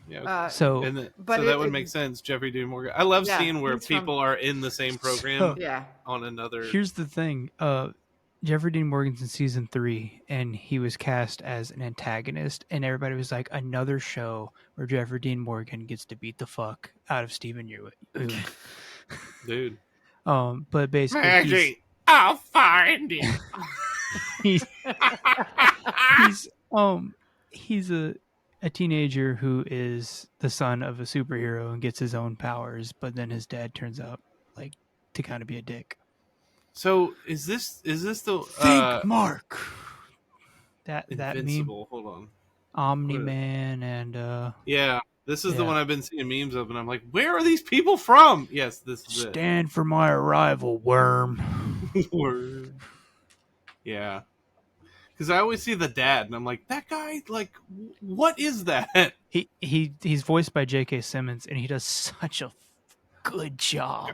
Yeah. Okay. So And But so that would make sense. Jeffrey Dean Morgan. I love yeah, seeing where he's from people are in the same program so yeah. on another. here's the thing. Jeffrey Dean Morgan's in season 3, and he was cast as an antagonist, and everybody was like, another show where Jeffrey Dean Morgan gets to beat the fuck out of Stephen Ewan. Dude. But basically, Maggie, I'll find you. he's he's he's a teenager who is the son of a superhero and gets his own powers, but then his dad turns out like to kind of be a dick. So is this the Think, Mark. That meme, Invincible? Hold on. Omni What is- Man, and Yeah, this is the Yeah. one I've been seeing memes of, and I'm like, where are these people from? Yes, this is it. stand for my arrival, worm. Word. Yeah, because I always see the dad, and I'm like, that guy. Like, what is that? He's voiced by J.K. Simmons, and he does such a good job.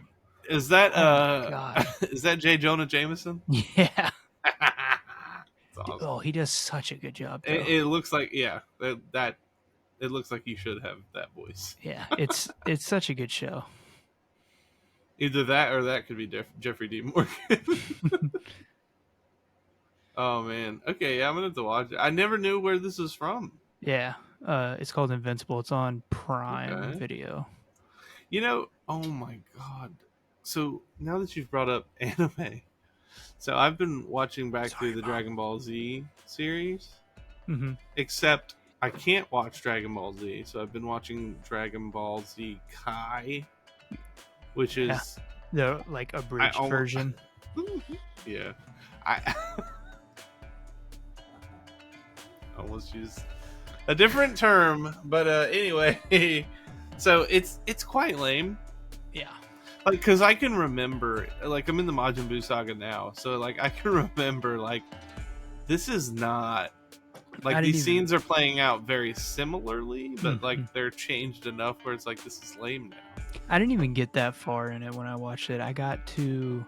Is that Oh my God. is that J. Jonah Jameson? Yeah. It's awesome. Oh, he does such a good job. Though. It looks like that it looks like you should have that voice. Yeah, it's such a good show. Either that or that could be Jeffrey D. Morgan. Oh man. Okay, yeah, I'm gonna have to watch it. I never knew where this was from. Yeah, it's called Invincible. It's on Prime Okay. Video. You know, oh my god. So now that you've brought up anime, so I've been watching back through the Dragon Ball Z series. Mm-hmm. Except I can't watch Dragon Ball Z, so I've been watching Dragon Ball Z Kai, which is The like abridged version. Yeah, I almost used a different term, but anyway, so it's quite lame. Yeah. Like, because I can remember, like, I'm in the Majin Buu saga now, so like I can remember, like, this is not. Like, these scenes are playing out very similarly, but like they're changed enough where it's like, this is lame now. I didn't even get that far in it when I watched it. I got to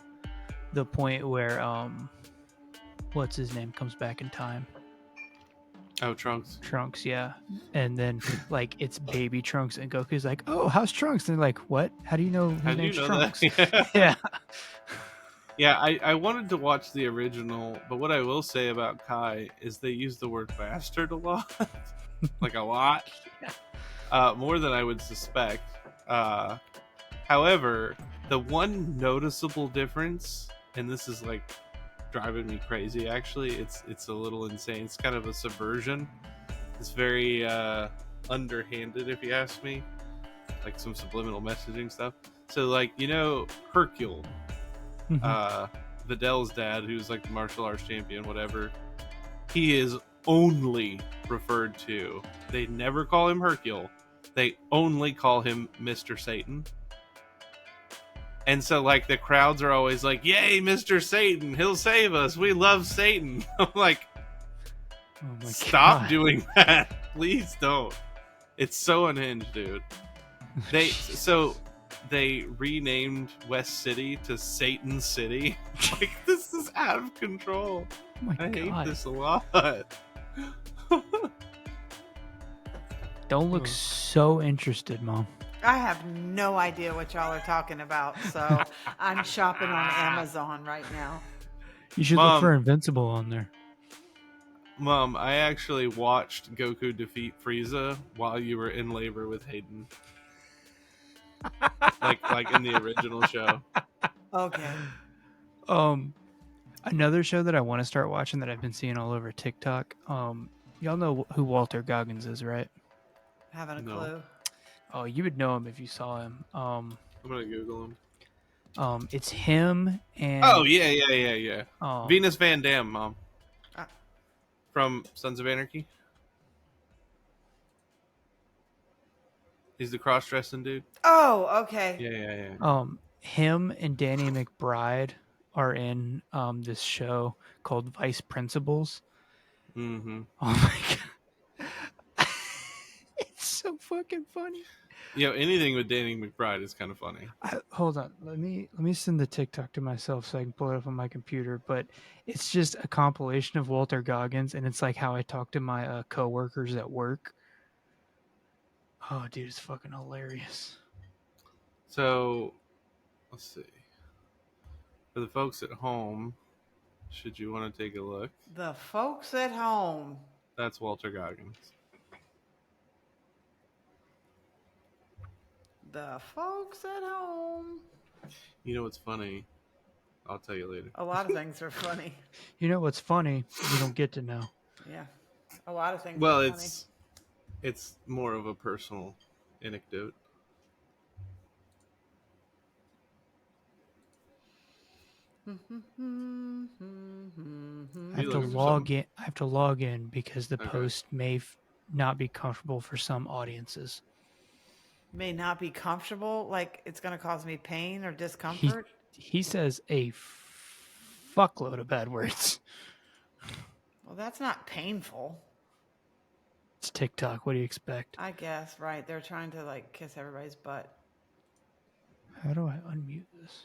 the point where what's his name comes back in time. Oh, Trunks. Trunks, yeah. And then like it's baby Trunks, and Goku's like, "Oh, how's Trunks?" And they're like, "What? How do you know his name's Trunks?" That? Yeah. Yeah, I wanted to watch the original, but what I will say about Kai is they use the word bastard a lot. Like, a lot. More than I would suspect. However, the one noticeable difference, and this is like driving me crazy actually, it's a little insane. It's kind of a subversion. It's very underhanded, if you ask me. Like some subliminal messaging stuff. So, like, you know, Hercule. Vidal's dad, who's like the martial arts champion, whatever, he is only referred to. They never call him Hercule. They only call him Mr. Satan. And so, like, the crowds are always like, "Yay, Mr. Satan! He'll save us. We love Satan." I'm like, stop doing that. Please don't. It's so unhinged, dude. They renamed West City to Satan City. Like, this is out of control. Oh my I God. hate this a lot. Don't look so interested, Mom. I have no idea what y'all are talking about, so I'm shopping on Amazon right now. You should look for Invincible on there. Mom, I actually watched Goku defeat Frieza while you were in labor with Hayden. like in the original show. Okay. Another show that I want to start watching that I've been seeing all over TikTok. Y'all know who Walter Goggins is, right? Having a No. clue. Oh, you would know him if you saw him. I'm gonna Google him. It's him and Oh yeah. um, Venus Van Dam, Mom, Uh, from Sons of Anarchy. He's the cross-dressing dude. oh, okay. Yeah. him and Danny McBride are in this show called Vice Principals. Mm-hmm. Oh my god, it's so fucking funny. Anything with Danny McBride is kind of funny. Hold on, let me send the TikTok to myself so I can pull it up on my computer. But it's just a compilation of Walter Goggins, and it's like how I talk to my coworkers at work. Oh, dude, it's fucking hilarious. So, let's see. For the folks at home, should you want to take a look? The folks at home. That's Walter Goggins. The folks at home. You know what's funny? I'll tell you later. A lot of things are funny. You know what's funny? You don't get to know. Yeah. A lot of things Well, are funny. it's more of a personal anecdote. I You have to looking for log something? in. I have to log in because the Okay. post may not be comfortable for some audiences. May not be comfortable. Like it's going to cause me pain or discomfort. He says a fuckload of bad words. Well, that's not painful. It's TikTok. What do you expect? I guess, right. They're trying to like kiss everybody's butt. How do I unmute this?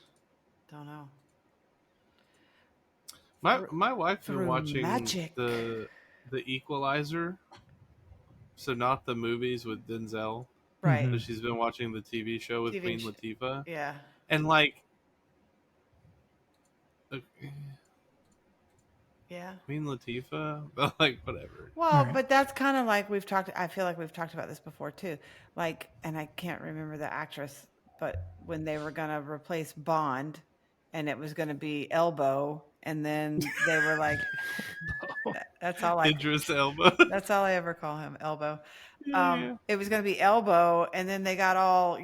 Don't know. My wife's been Through watching magic. the Equalizer, so not the movies with Denzel. Right. Mhm. But she's been watching the TV show with TV Queen Latifah, Yeah. and like, Yeah. Queen Latifah, but like whatever. Well, Right. but that's kind of like I feel like we've talked about this before too. Like, and I can't remember the actress, but when they were going to replace Bond and it was going to be Elbow, and then they were like, that's all Idris Elba. that's all I ever call him, Elbow. Yeah. It was going to be Elbow, and then they got all,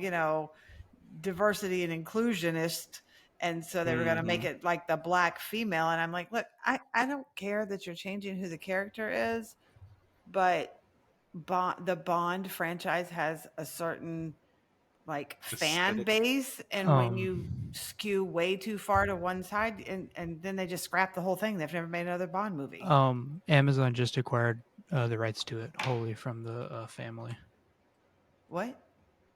diversity and inclusionist. And so they were going to make it like the black female. And I'm like, look, I don't care that you're changing who the character is, but the Bond franchise has a certain like fan Aesthetic. base. And when you skew way too far to one side, and then they just scrap the whole thing. They've never made another Bond movie. Amazon just acquired the rights to it wholly from the family. What?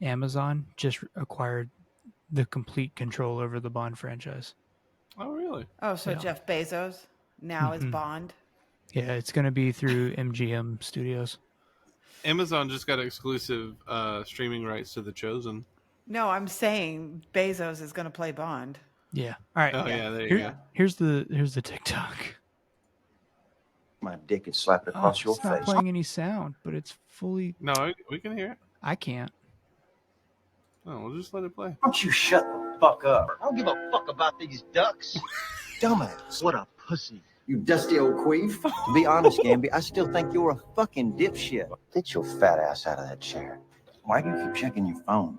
Amazon just acquired the complete control over the Bond franchise. Oh, really? Oh, so Yeah. Jeff Bezos now is Bond? Yeah, it's going to be through MGM Studios. Amazon just got exclusive streaming rights to The Chosen. No, I'm saying Bezos is going to play Bond. Yeah. All right. Oh yeah, there you go. Here's the TikTok. My dick and slap it across your It's not face. playing any sound, but it's fully. No, we can hear it. I can't. Oh, we'll just let it play. Don't you shut the fuck up. I don't give a fuck about these ducks. Dumbass. What a pussy. You dusty old queef. To be honest, Gamby, I still think you're a fucking dipshit. Get your fat ass out of that chair. Why do you keep checking your phone?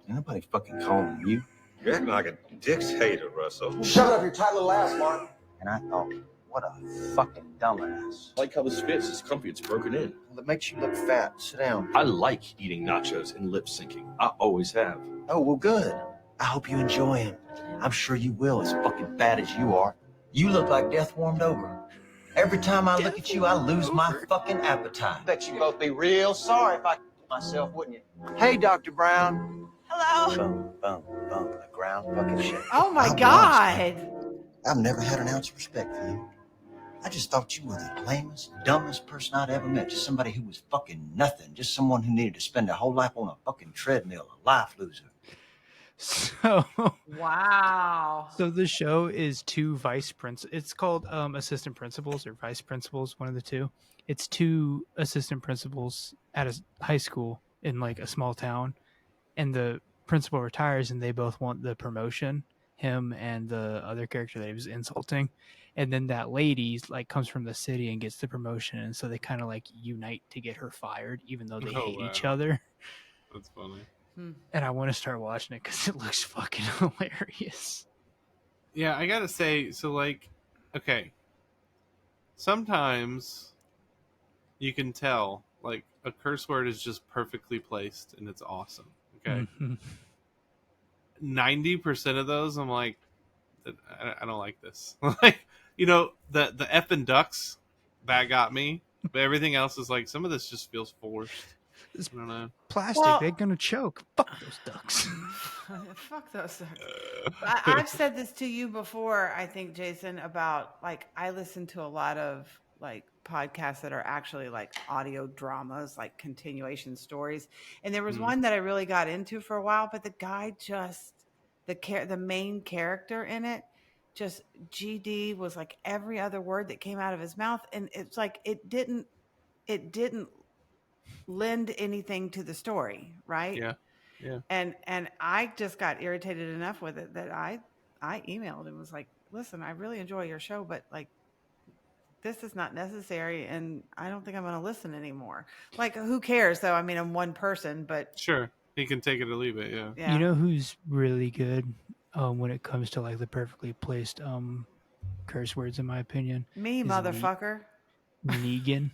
Ain't nobody fucking calling you. You're acting like a dick's hater, Russell. Shut up your tight little ass, Martin. And I thought, what a fucking dumbass. I like how this fits. It's comfy. It's broken in. Well, it makes you look fat. Sit down. I like eating nachos and lip syncing. I always have. Oh, well, good. I hope you enjoy him. I'm sure you will, as fucking bad as you are. You look like death warmed over. Every time I look at you, I lose my fucking appetite. Bet you both be real sorry if I myself, wouldn't you? Hey, Dr. Brown. Hello. Boom, boom, boom. The ground fucking shake. Oh my I'll be God. honest, man. I've never had an ounce of respect for you. I just thought you were the lamest, dumbest person I'd ever met. Just somebody who was fucking nothing. Just someone who needed to spend their whole life on a fucking treadmill, a life loser. So Wow. So the show is two vice principals. It's called assistant principals or vice principals, one of the two. It's two assistant principals at a high school in like a small town, and the principal retires, and they both want the promotion. Him and the other character that he was insulting, and then that lady like comes from the city and gets the promotion, and so they kind of like unite to get her fired, even though they hate each other. That's funny. And I want to start watching it because it looks fucking hilarious. Yeah, I gotta say, so like, okay, sometimes you can tell like a curse word is just perfectly placed and it's awesome. Okay, Mm-hmm. 90% of those, I'm like, I don't like this. Like, the effing ducks that got me, but everything else is like some of this just feels forced. It's I don't know. plastic. Well- They're gonna choke. Fuck those ducks. Fuck those ducks. I've said this to you before, I think, Jason, about like I listen to a lot of like podcasts that are actually like audio dramas, like continuation stories. And there was one that I really got into for a while, but the guy just the main character in it, just GD was like every other word that came out of his mouth. And it's like it didn't lend anything to the story, right? Yeah, yeah, And I just got irritated enough with it that I emailed and was like, listen, I really enjoy your show, but like this is not necessary and I don't think I'm going to listen anymore. Like who cares though? I mean, I'm one person, but sure. He can take it or leave it. Yeah. yeah. You know who's really good when it comes to like the perfectly placed curse words, in my opinion? Me, is motherfucker. Negan.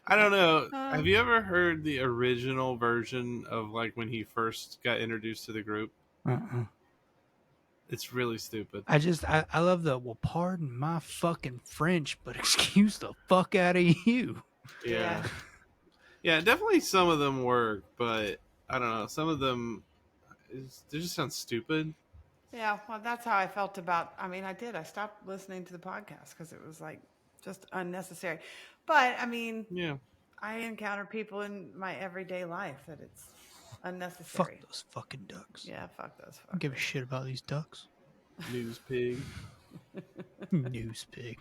I don't know. Uh, Have you ever heard the original version of like when he first got introduced to the group? Uh-uh. It's really stupid. I love the, well, pardon my fucking French, but excuse the fuck out of you. Yeah. Yeah, definitely some of them work, but I don't know. Some of them, they just sound stupid. Yeah, well, that's how I felt about. I mean, I did. I stopped listening to the podcast because it was like just unnecessary. But I mean, Yeah. I encounter people in my everyday life that it's Fuck unnecessary. those fucking ducks. Yeah, fuck those. I don't give a shit about these ducks. News pig. News pig.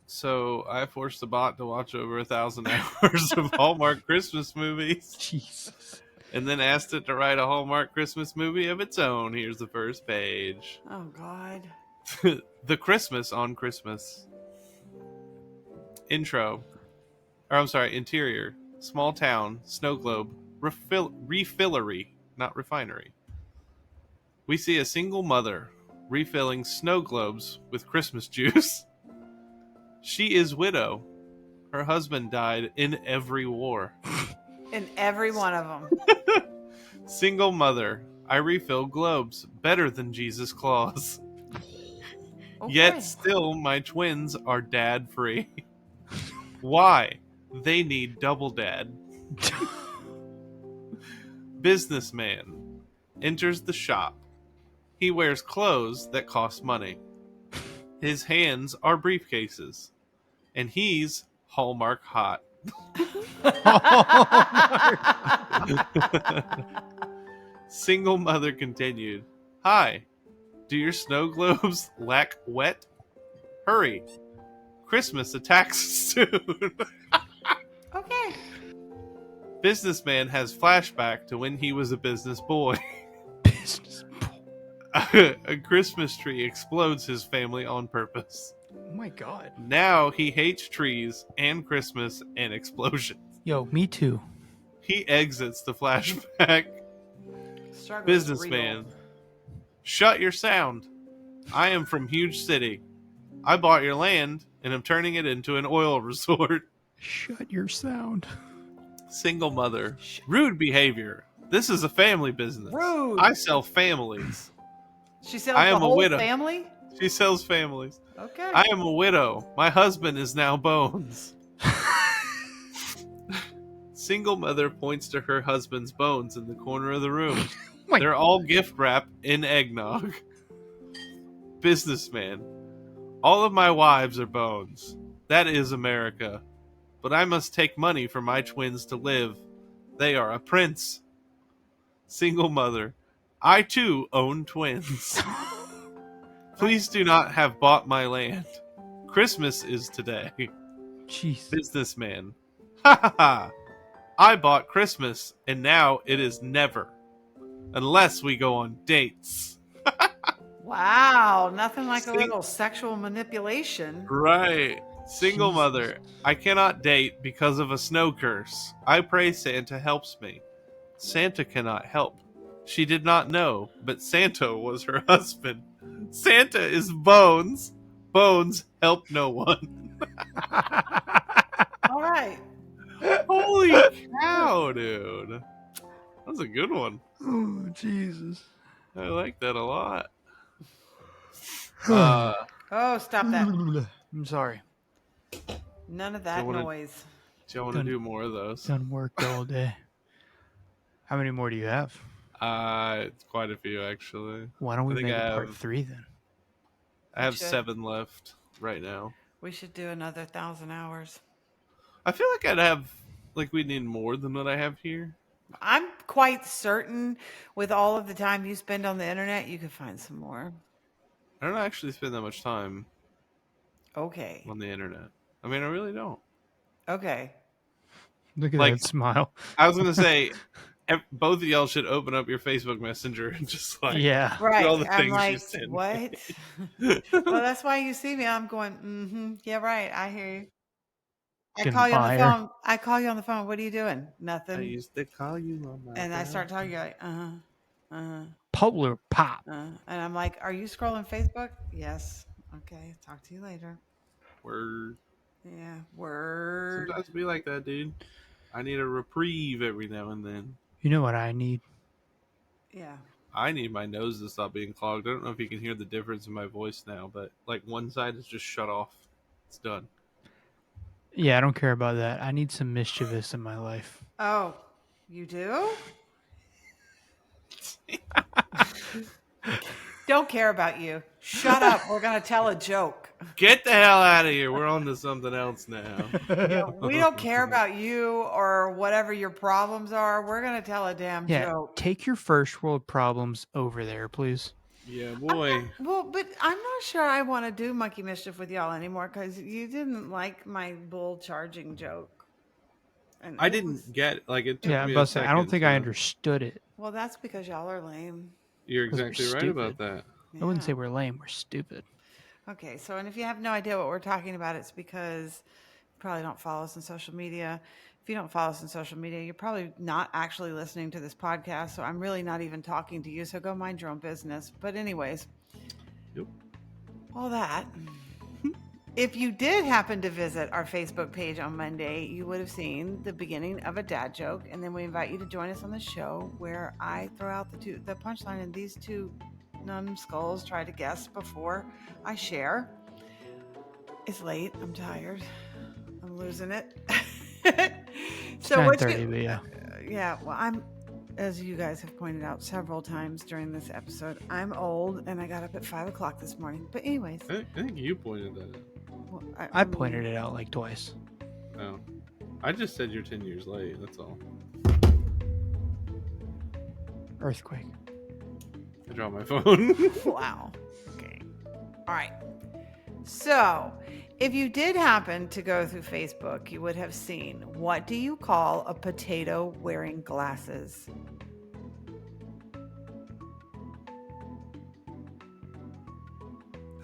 So I forced the bot to watch over 1,000 hours of Hallmark Christmas movies, Jesus. and then asked it to write a Hallmark Christmas movie of its own. Here's the first page. Oh God. The Christmas on Christmas. Intro. Or I'm sorry, interior. Small town, snow globe, refillery, not refinery. We see a single mother refilling snow globes with Christmas juice. She is widow. Her husband died in every war. In every one of them. Single mother. I refill globes better than Jesus Claus. Okay. Yet still my twins are dad free. Why? They need double dad. Businessman enters the shop. He wears clothes that cost money. His hands are briefcases. And he's Hallmark hot. Single mother continued. Hi. Do your snow globes lack wet? Hurry. Christmas attacks soon. Okay. Businessman has flashback to when he was a business boy. Business. A Christmas tree explodes his family on purpose. Oh my God. Now he hates trees and Christmas and explosions. Yo, me too. He exits the flashback. Struggle is Businessman. real. Shut your sound. I am from huge city. I bought your land and am turning it into an oil resort. Shut your sound. Single mother. Rude behavior. This is a family business. Rude. I sell families. She sells I the am a whole widow. family? She sells families. Okay. I am a widow. My husband is now bones. Single mother points to her husband's bones in the corner of the room. My They're all gift wrapped in eggnog. Businessman. All of my wives are bones. That is America. But I must take money for my twins to live. They are a prince. Single mother. I too own twins. Please do not have bought my land. Christmas is today. Jeez. Businessman. Ha ha ha. I bought Christmas and now it is never. Unless we go on dates. Wow. Nothing like a See? little sexual manipulation. Right. Single Jesus. mother. I cannot date because of a snow curse. I pray Santa helps me. Santa cannot help. She did not know, but Santa was her husband. Santa is Bones. Bones help no one. All right. Holy cow, dude. That's a good one. Oh, Jesus. I like that a lot. Oh, stop that. I'm sorry. None of Do you that wanna- noise. do you want to do more of those? Done worked all day. How many more do you have? It's quite a few actually. Why don't we I think make it part 3 then? I have should. 7 left right now. We should do another 1,000 hours. I feel like we need more than what I have here. I'm quite certain with all of the time you spend on the internet, you could find some more. I don't actually spend that much time Okay. on the internet. I mean, I really don't. Okay. Look at Like, that smile. I was gonna say, both of y'all should open up your Facebook Messenger and just like Yeah. Right. all the I'm things like, you send. what? Well, that's why you see me. I'm going, yeah, right. I hear you. I call you on the Fire. phone. I call you on the phone. What are you doing? I Nothing. used to call you on my And I phone. start talking, you're like, Polar pop. and I'm like, are you scrolling Facebook? Yes. Okay. Talk to you later. Word. Yeah. Word. Sometimes be like that, dude. I need a reprieve every now and then. You know what I need? Yeah. I need my nose to stop being clogged. I don't know if you can hear the difference in my voice now, but like one side is just shut off. It's done. Yeah, I don't care about that. I need some mischievous in my life. Oh, you do? Don't care about you. Shut up. We're going to tell a joke. Get the hell out of here. We're on to something else now. Yeah, we don't care about you or whatever your problems are. We're going to tell a damn joke. Take your first world problems over there, please. Yeah, boy. But I'm not sure I want to do monkey mischief with y'all anymore because you didn't like my bull charging joke. And I didn't get like it took Yeah, me but a second. I don't think I to- understood it. Well, that's because y'all are lame. You're 'Cause we're exactly right about that. I wouldn't Yeah. say we're lame. We're stupid. Okay, so and if you have no idea what we're talking about, it's because you probably don't follow us on social media. If you don't follow us on social media, you're probably not actually listening to this podcast. So I'm really not even talking to you. So go mind your own business. But anyways, Yep. all that. If you did happen to visit our Facebook page on Monday, you would have seen the beginning of a dad joke, and then we invite you to join us on the show where I throw out the punchline, and these two numbskulls try to guess before I share. It's late. I'm tired. I'm losing it. So what 9:30, you? but yeah. Yeah. Well, I'm. As you guys have pointed out several times during this episode, I'm old and I got up at 5 o'clock this morning. But anyways, I think you pointed that out. well, I pointed it out like twice. No. I just said you're 10 years late. That's all. Earthquake. I dropped my phone. Wow. Okay. All right. So, if you did happen to go through Facebook, you would have seen, what do you call a potato wearing glasses?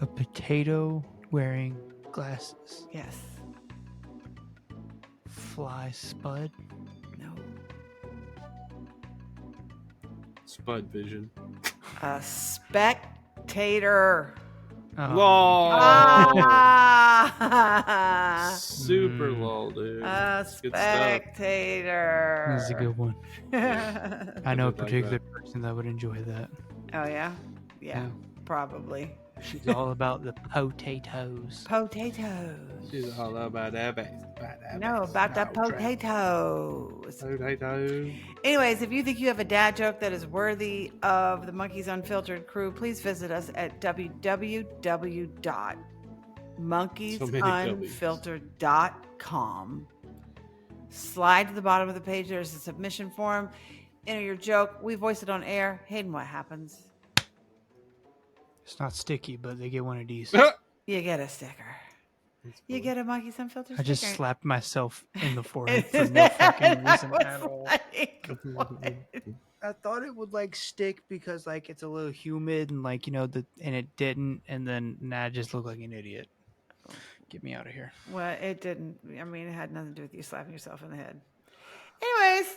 A potato wearing glasses. Yes. Fly spud. No. Spud vision. A spectator. Oh, Lol. Ah! Super lol, dude. A Good stuff. spectator. This is a good one. I know a did like particular person that would enjoy that. Oh, yeah? Yeah, probably. She's all about the potatoes. Potatoes. She's all about that bass. No, about the potatoes. Potato. Anyways, if you think you have a dad joke that is worthy of the Monkeys Unfiltered crew, please visit us at www.monkeysunfiltered.com. Slide to the bottom of the page. There's a submission form. Enter your joke. We voice it on air. Hayden, what happens? It's not sticky, but they get one of these. You get a sticker. You get a Monkeys Unfiltered I just sticker. slapped myself in the forehead for no fucking reason at all. I thought it would like stick because like it's a little humid and like and it didn't, and then I just look like an idiot. Get me out of here. Well, it didn't. I mean, it had nothing to do with you slapping yourself in the head. Anyways.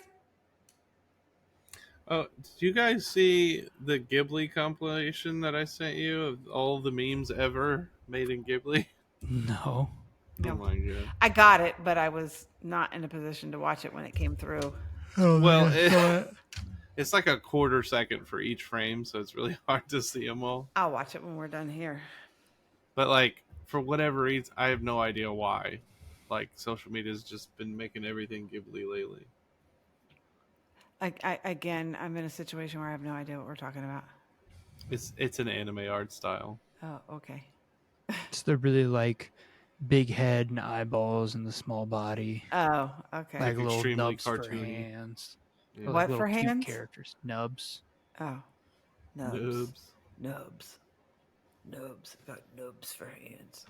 Oh, did you guys see the Ghibli compilation that I sent you of all the memes ever made in Ghibli? No. Oh my god. I got it, but I was not in a position to watch it when it came through. Oh, Well, man. it's like a quarter second for each frame, so it's really hard to see them all. I'll watch it when we're done here. But like, for whatever reason, I have no idea why. Like, social media's just been making everything Ghibli lately. Again, I'm in a situation where I have no idea what we're talking about. It's an anime art style. Oh, okay. So they're really like big head and eyeballs and the small body. Oh, okay. Like little extremely nubs for cartoony. hands. Yeah. Or What like little for cute hands? characters. Nubs. Oh, nubs. Noobs. Nubs. Nubs. Got nubs for hands.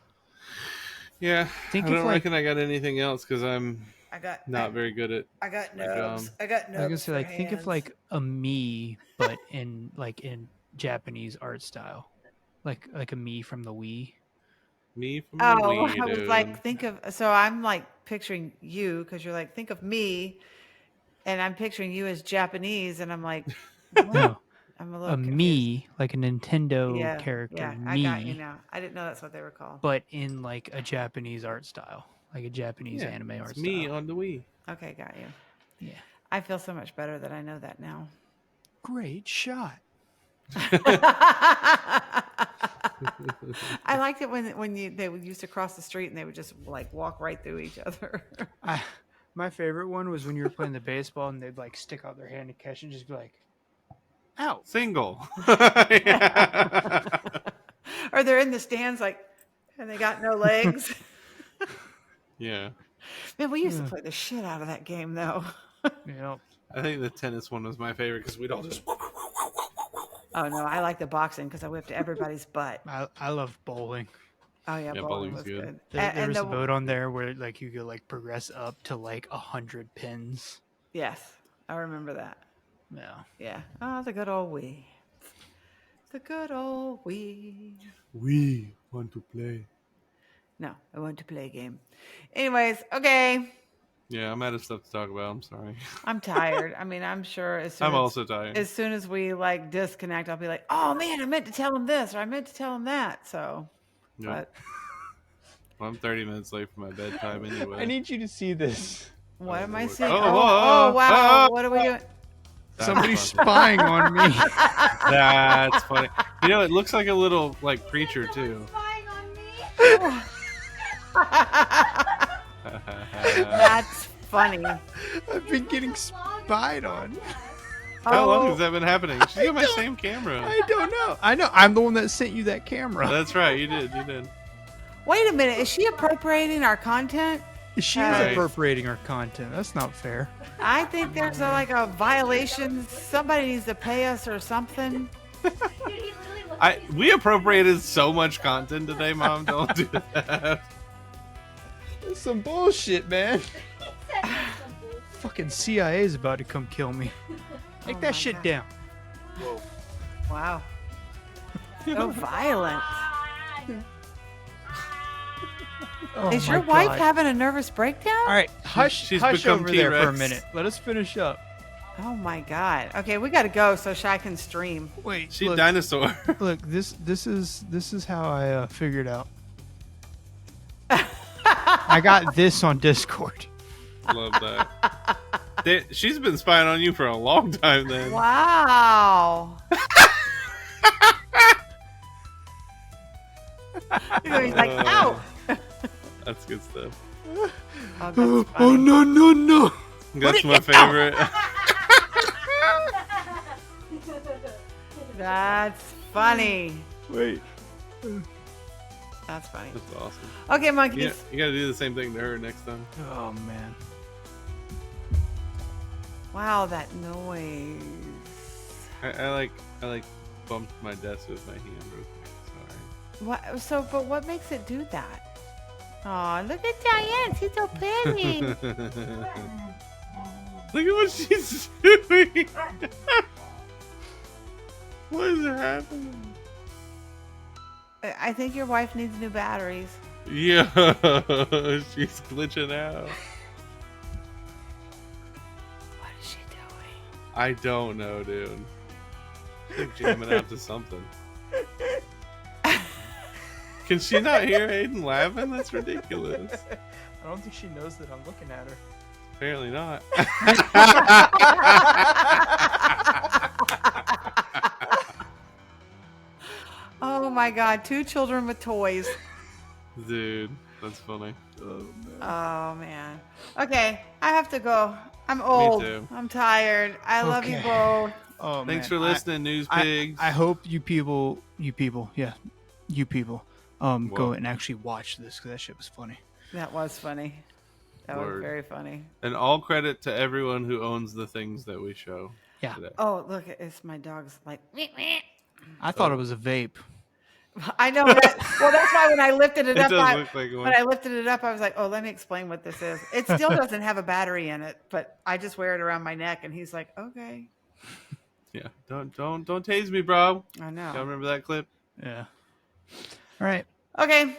Yeah, Think I if, don't like- reckon I got anything else because I'm I got not very good at. I got my nubs. job. I got nubs. Like I said, for like think of hands. like a me, but in like in Japanese art style, like a me from the Wii. Me from the Oh, Wii, I was dude. like, so I'm like picturing you because you're like, think of me, and I'm picturing you as Japanese, and I'm like, what? No, I'm a a little confused. me, like a Nintendo Yeah, character. yeah, Me, I got you now. I didn't know that's what they were called. but in like a Japanese art style, like a Japanese Yeah, anime art it's me style. on the Wii. Okay, got you. Yeah, I feel so much better that I know that now. great shot. I liked it when they would used to cross the street and they would just like walk right through each other. My favorite one was when you were playing the baseball and they'd like stick out their hand to catch and just be like, "Ow!" Single. Or they're in the stands like, and they got no legs. Yeah. Man, we used to play the shit out of that game though. You know, I think the tennis one was my favorite because we'd all just. Oh no, I like the boxing because I whipped everybody's butt. I love bowling. Oh yeah, Yeah, bowling bowling's was good. good. There was a vote on there where like you could like progress up to like 100 pins. Yes, I remember that. Yeah. Yeah. Oh, the good old Wii. The good old Wii. We want to play. No, I want to play a game. Anyways, okay. Yeah, I'm out of stuff to talk about. I'm sorry. I'm tired. I mean, I'm sure as soon I'm as, also tired. as soon as we like disconnect, I'll be like, oh man, I meant to tell him this or I meant to tell him that. So, Yep. but Well, I'm 30 minutes late for my bedtime anyway. I need you to see this. what Oh, am I Lord. seeing? Oh, Oh, wow. What are we doing? That's Somebody's funny. spying on me. That's funny. You know, it looks like a little like creature too. That's funny. I've been getting spied on. How long Oh, has that been happening? She's got my same camera. I don't know. I know. I'm the one that sent you that camera. That's right. You did. You did. wait a minute. Is she appropriating our content? She Right. is appropriating our content. That's not fair. I think there's like a violation. Somebody needs to pay us or something. We appropriated so much content today, Mom. Don't do that. That's some bullshit, man. Fucking CIA is about to come kill me. Take Oh that my shit God. down. Wow. So violent. Oh Is my your wife God. having a nervous breakdown? All right, hush, she's hush become over there for a T-Rex. minute. Let us finish up. Oh my God. Okay, we got to go so Shy can stream. Wait, She look, dinosaur. look. This is how I figured out. I got this on Discord. Love that. She's been spying on you for a long time then. Wow. He's like, ow. That's good stuff. Oh, that's Oh funny. no. That's my favorite. That's funny. Wait. That's funny. That's awesome. Okay, monkeys. You gotta do the same thing to her next time. Oh man. Wow, that noise. I like bumped my desk with my hand real quick. What? So, but what makes it do that? Oh, look at Diane. She's so pretty. Look at what she's doing. What is happening? I think your wife needs new batteries. Yeah, she's glitching out. What is she doing? I don't know, dude. She's jamming out to something. Can she not hear Aiden laughing? That's ridiculous. I don't think she knows that I'm looking at her. Apparently not. Oh my god, 2 children with toys. Dude, that's funny. Oh man. Okay, I have to go. I'm old. too. I'm tired. I love you Okay. both. Oh, Thanks man. for listening, news pigs. I hope you people, go Whoa. and actually watch this because that shit was funny. That was funny. That was Word. very funny. And all credit to everyone who owns the things that we show. Yeah. Today. Oh, look, it's my dog's like. I thought it was a vape. I know. Well, that's why when I lifted it It up, does look like one. when I lifted it up, I was like, "Oh, let me explain what this is." It still doesn't have a battery in it, but I just wear it around my neck, and he's like, "Okay." Yeah. Don't tase me, bro. I know. Y'all remember that clip? Yeah. All right. Okay.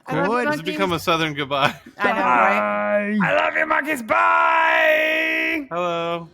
I love you, Good. This has monkeys. become a Southern goodbye. I know, right? I love you, monkeys. Bye. Hello.